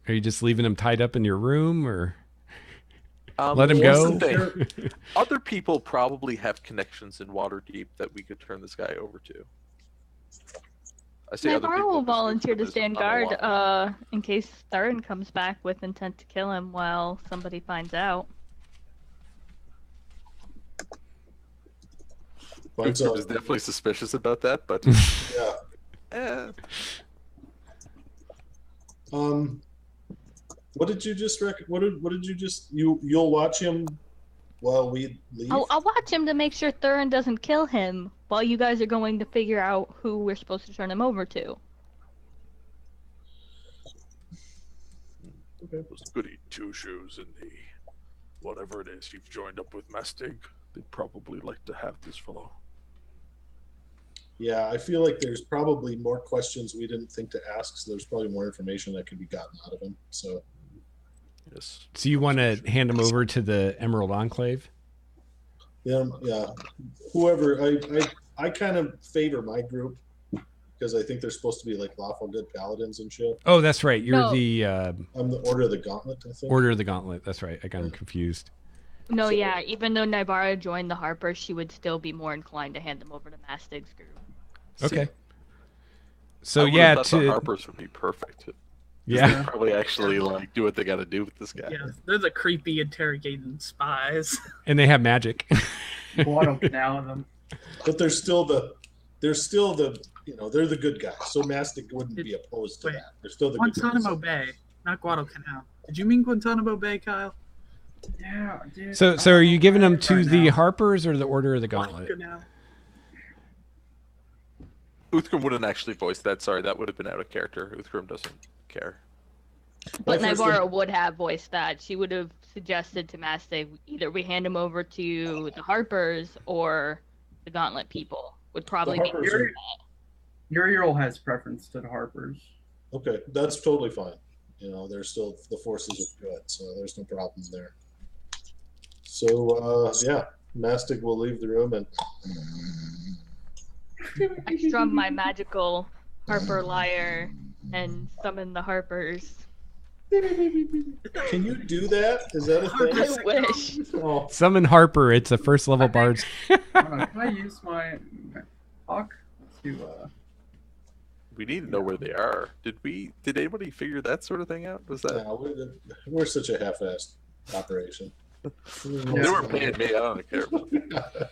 Are you just leaving him tied up in your room, or let him here's go? the thing. Other people probably have connections in Waterdeep that we could turn this guy over to. I say other Navarro people. will because volunteer to there's stand not a guard lot. in case Thurin comes back with intent to kill him while somebody finds out. Finds I out- was definitely suspicious about that, but yeah. eh, What did you just what did you just you'll watch him while we leave? I'll watch him to make sure Thurin doesn't kill him while you guys are going to figure out who we're supposed to turn him over to. those goody two shoes and the whatever it is you've joined up with Mastig, they'd probably like to have this fellow. Yeah, I feel like there's probably more questions we didn't think to ask, so there's probably more information that could be gotten out of him. So Yes. So you want to hand him over to the Emerald Enclave? yeah, whoever I kind of favor my group because I think they're supposed to be like lawful good paladins and shit. Oh, that's right. You're No. the I'm the Order of the Gauntlet, I think. Order of the Gauntlet. That's right. I got him confused. No, So- yeah, even though Navarro joined the Harpers, she would still be more inclined to hand him over to Mastig's group. Okay. I So would've yeah, thought the to Harpers would be perfect. yeah. They probably actually like do what they got to do with this guy. Yeah, they're the creepy interrogating spies. And they have magic. Guadalcanal them. But they're still the they're the good guys. So Mastic wouldn't be opposed to Wait. that. They're still the good Guantanamo guys. Bay, not Guadalcanal. Did you mean Guantanamo Bay, Kyle? Yeah, dude. So are you giving them to Right the now. Harpers or the Order of the Gauntlet? Guadalcanal. Uthgrim wouldn't actually voice that. Sorry, that would have been out of character. Uthgrim doesn't care. But My first Navarro would have voiced that. She would have suggested to Mastig either we hand him over to the Harpers or the Gauntlet people. Would probably be Harpers are- Uriel has preference to the Harpers. Okay, that's totally fine. They're still the forces of good, so there's no problem there. So yeah, Mastic will leave the room and I strum my magical Harper lyre and summon the Harpers. can you do that? Is that a I thing? wish. Oh, Summon Harper. It's a first level bard's. Hold on, can I use my hawk to We need to know where they are. Did anybody figure that sort of thing out? Was that no, we're such a half-assed operation. they weren't paying me? I don't care. About that.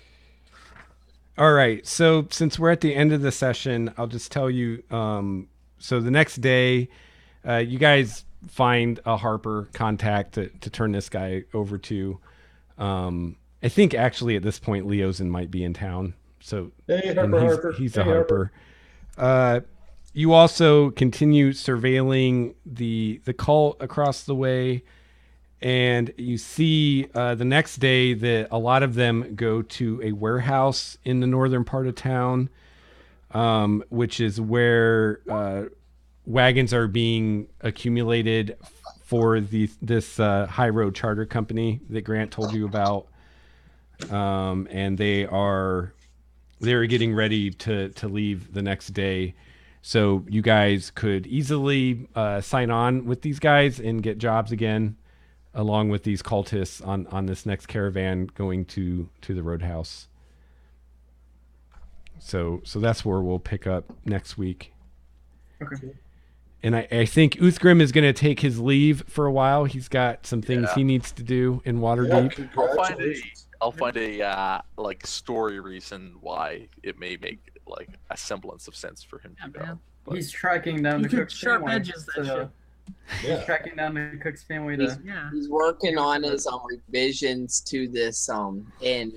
All right. So since we're at the end of the session, I'll just tell you. So the next day, you guys find a Harper contact to turn this guy over to. I think actually at this point, Leosin might be in town. So Hey, and Harper. he's Hey, a Harper. You also continue surveilling the cult across the way, and you see the next day that a lot of them go to a warehouse in the northern part of town, which is where wagons are being accumulated for this High Road Charter Company that Grant told you about, and they're getting ready to leave the next day. So you guys could easily sign on with these guys and get jobs again, along with these cultists on this next caravan going to the Roadhouse. So that's where we'll pick up next week. Okay. And I think Uthgrim is going to take his leave for a while. He's got some things he needs to do in Waterdeep. Congratulations. I'll find a like story reason why it may make like a semblance of sense for him to go. man. But He's tracking down You the could Cook's sharp family. edges that shit. He's Yeah. tracking down the Cook's family to. Yeah. He's working on his revisions to this inn.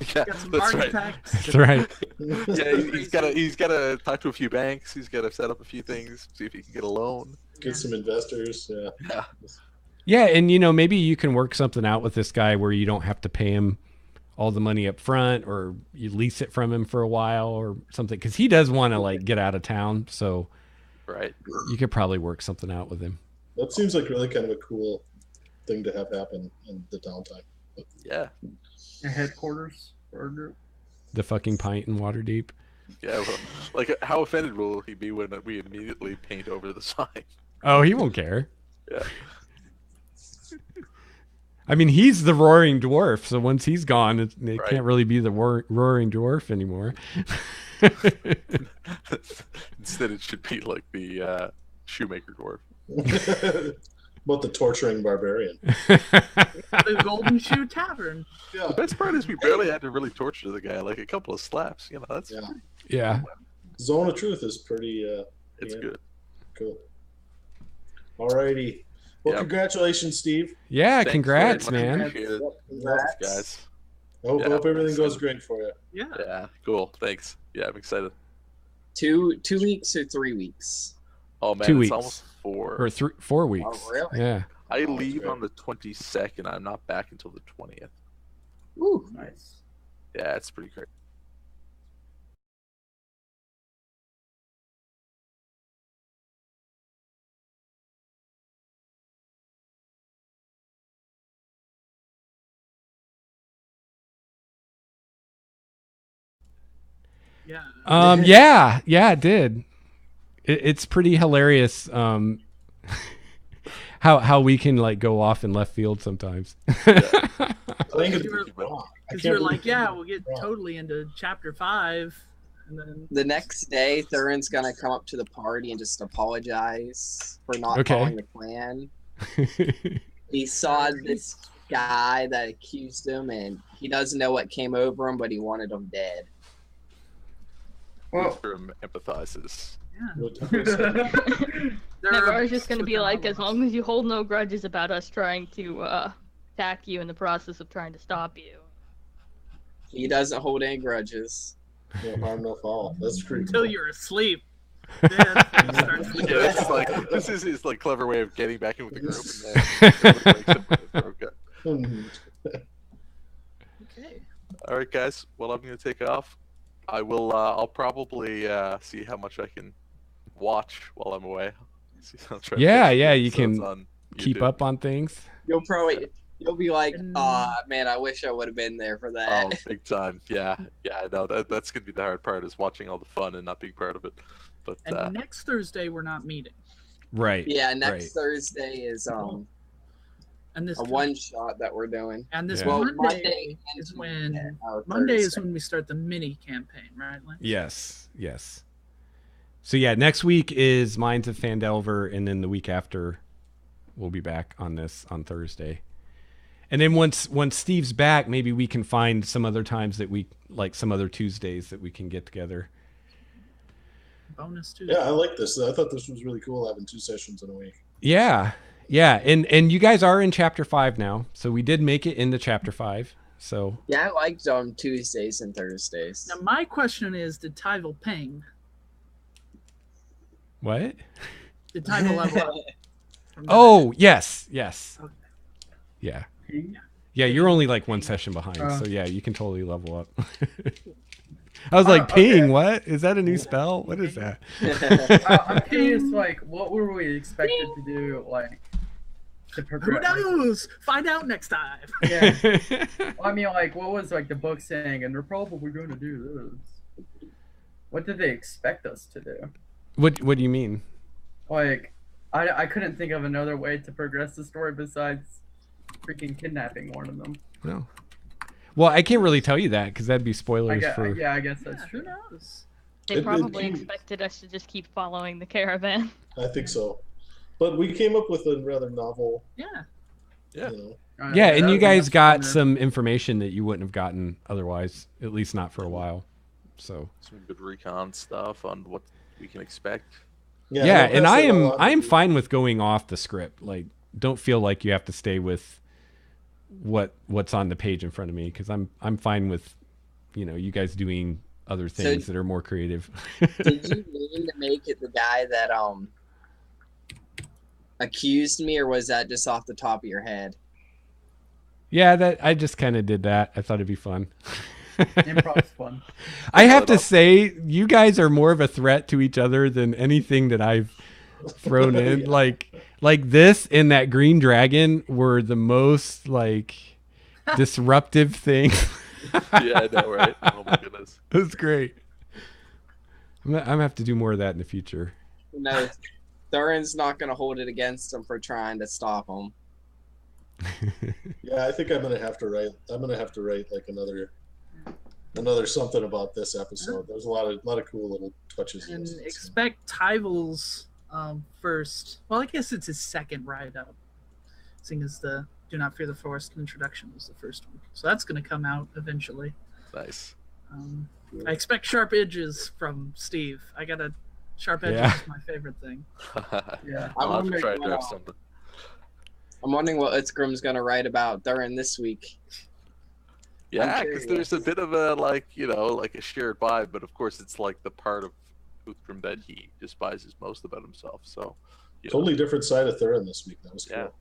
yeah, Got some that's right. architects. That's right. Yeah, he's gotta talk to a few banks. He's gotta set up a few things, see if he can get a loan. Get some investors. Yeah. Yeah. Yeah, and maybe you can work something out with this guy where you don't have to pay him all the money up front, or you lease it from him for a while or something, because he does want to like get out of town. So Right. you could probably work something out with him. That seems like really kind of a cool thing to have happen in the downtime. Yeah. The headquarters for our group. The fucking pint in Waterdeep. Yeah. Well, like, how offended will he be when we immediately paint over the sign? Oh, he won't care. Yeah. I mean, he's the Roaring Dwarf, so once he's gone, it Right. can't really be the Roaring Dwarf anymore. Instead, it should be like the shoemaker dwarf. About the torturing barbarian. The Golden Shoe Tavern. Yeah. The best part is we barely had to really torture the guy. Like a couple of slaps, you know. That's Yeah. Yeah. Zone of Truth is pretty it's yeah. good. cool. Alrighty. Well, Yep. congratulations, Steve. Yeah, Thanks congrats, very much. man. Appreciate it. Congrats. Guys. Hope Yeah, everything thanks. goes great for you. Yeah. Yeah. Cool. Thanks. Yeah, I'm excited. 2 weeks or 3 weeks? Oh man, 2 it's weeks. almost 4. Or 4 weeks. Oh, really? Yeah. I Oh, leave that's on the 22nd. I'm not back until the 20th. Ooh. Nice. Yeah, it's pretty great. Yeah. Yeah, it did. It's pretty hilarious. How we can like go off in left field sometimes. I think it's You were- wrong. I Because can't you're believe like, yeah, we'll get wrong. totally into chapter 5, and then The next day, Thurin's gonna come up to the party and just apologize for not Okay. following the plan. He saw this guy that accused him, and he doesn't know what came over him, but he wanted him dead. Well, Uthgrim empathizes. yeah. Never, I was just gonna be like, as long as you hold no grudges about us trying to attack you in the process of trying to stop you. He doesn't hold any grudges. No harm, no foul. That's pretty Until cool. you're asleep. Then you start sleeping. Yeah, this is like this is his like clever way of getting back in with the group. And then everybody breaks up with it. Okay. Okay. All right, guys. Well, I'm gonna take off. I will. I'll probably see how much I can watch while I'm away. I'll try to Yeah, catch yeah, some you episodes can on Keep YouTube. up on things. You'll be like, man, I wish I would have been there for that. Oh, big time. Yeah, yeah. I know that's gonna be the hard part is watching all the fun and not being part of it. But And next Thursday we're not meeting. Right. Yeah, next Right. Thursday is And this a one shot that we're doing. and this Yeah. Well, Monday is when Monday is when we start the mini campaign, right? Lance? Yes. Yes. So yeah, next week is Minds of Phandelver, and then the week after, we'll be back on this on Thursday. And then once Steve's back, maybe we can find some other times that we like some other Tuesdays that we can get together. Bonus too. Yeah, I like this. I thought this was really cool having 2 sessions in a week. Yeah. Yeah. And you guys are in chapter 5 now. So we did make it into chapter 5. So Yeah, I liked Tuesdays and Thursdays. Now my question is, did Tyvel ping? what? Did Tyvel level up? from that? Oh, yes. Yes. Okay. Yeah. ping? Yeah, you're only like 1 session behind. Oh. So yeah, you can totally level up. I was like, okay. ping, what? Is that a new spell? What is that? I'm curious, like, what were we expected to do, like, to Who progress? knows? Find out next time. Yeah. Well, I mean, like, what was like the book saying? And they're probably going to do this. What did they expect us to do? What do you mean? Like, I couldn't think of another way to progress the story besides freaking kidnapping one of them. No. Well, I can't really tell you that because that'd be spoilers for. Yeah, I guess that's Who true. knows? They It- probably it- expected us to just keep following the caravan. I think so. But we came up with a rather novel. Yeah. Yeah. You know, Yeah, and that you was guys much got funner. some information that you wouldn't have gotten otherwise, at least not for a while. So Some good recon stuff on what we can expect. yeah, I'll and pass I that all am on I to am you. fine with going off the script. Like, don't feel like you have to stay with what's on the page in front of me, because I'm fine with, you guys doing other things that are more creative. Did you mean to make it the guy that accused me, or was that just off the top of your head? Yeah, that I just kind of did that. I thought it'd be fun. Improv's fun. I have to say, you guys are more of a threat to each other than anything that I've thrown in. Yeah. Like this and that green dragon were the most like disruptive thing. Yeah, I know, right? Oh my goodness. It was great. I'm gonna have to do more of that in the future. No, Thurin's not going to hold it against him for trying to stop him. Yeah, I think I'm gonna have to write. I'm gonna have to write like another something about this episode. There's a lot of cool little touches. in And this. expect Tyval's first. Well, I guess it's his second ride up, seeing as the Do Not Fear the Forest introduction was the first one. So that's going to come out eventually. Nice. I expect sharp edges from Steve. I got a sharp edges Yeah. is my favorite thing. Yeah. I'll have to wondering try to what, draft something. I'm wondering what Itzgrim's going to write about Thurin this week. Yeah, I'm because there's a bit of a like a shared vibe, but of course it's like the part of Uthgrim that he despises most about himself. So Totally different side of Thurin this week. That was cool.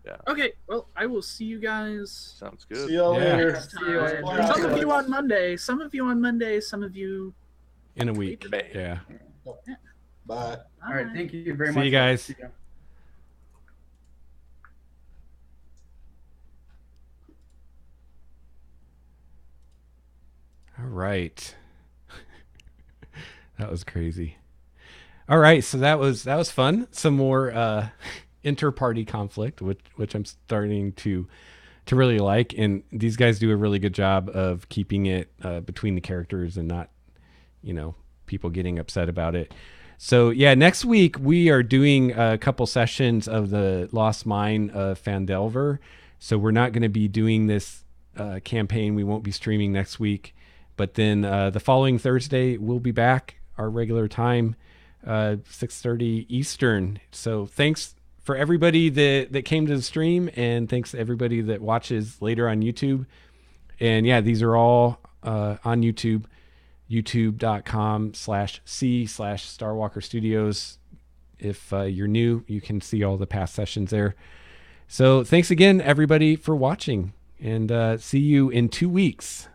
Yeah. Okay, well, I will see you guys. Sounds good. See y'all Yeah. later. next See you later. time. Some of you on Monday. Some of you on Monday. Some of you. In a week. May. Yeah. Bye. All right. Thank you very See much. you guys. See ya. All right. That was crazy. All right, so that was fun. Some more inter-party conflict, which I'm starting to really like, and these guys do a really good job of keeping it between the characters and not, people getting upset about it. So yeah, next week we are doing a couple sessions of the Lost Mine of Phandelver. So we're not going to be doing this campaign. We won't be streaming next week. But then the following Thursday, we'll be back our regular time, 6:30 Eastern. So thanks for everybody that came to the stream, and thanks to everybody that watches later on YouTube. And yeah, these are all on YouTube, youtube.com/c/Starwalker Studios. If you're new, you can see all the past sessions there. So thanks again, everybody, for watching, and see you in 2 weeks.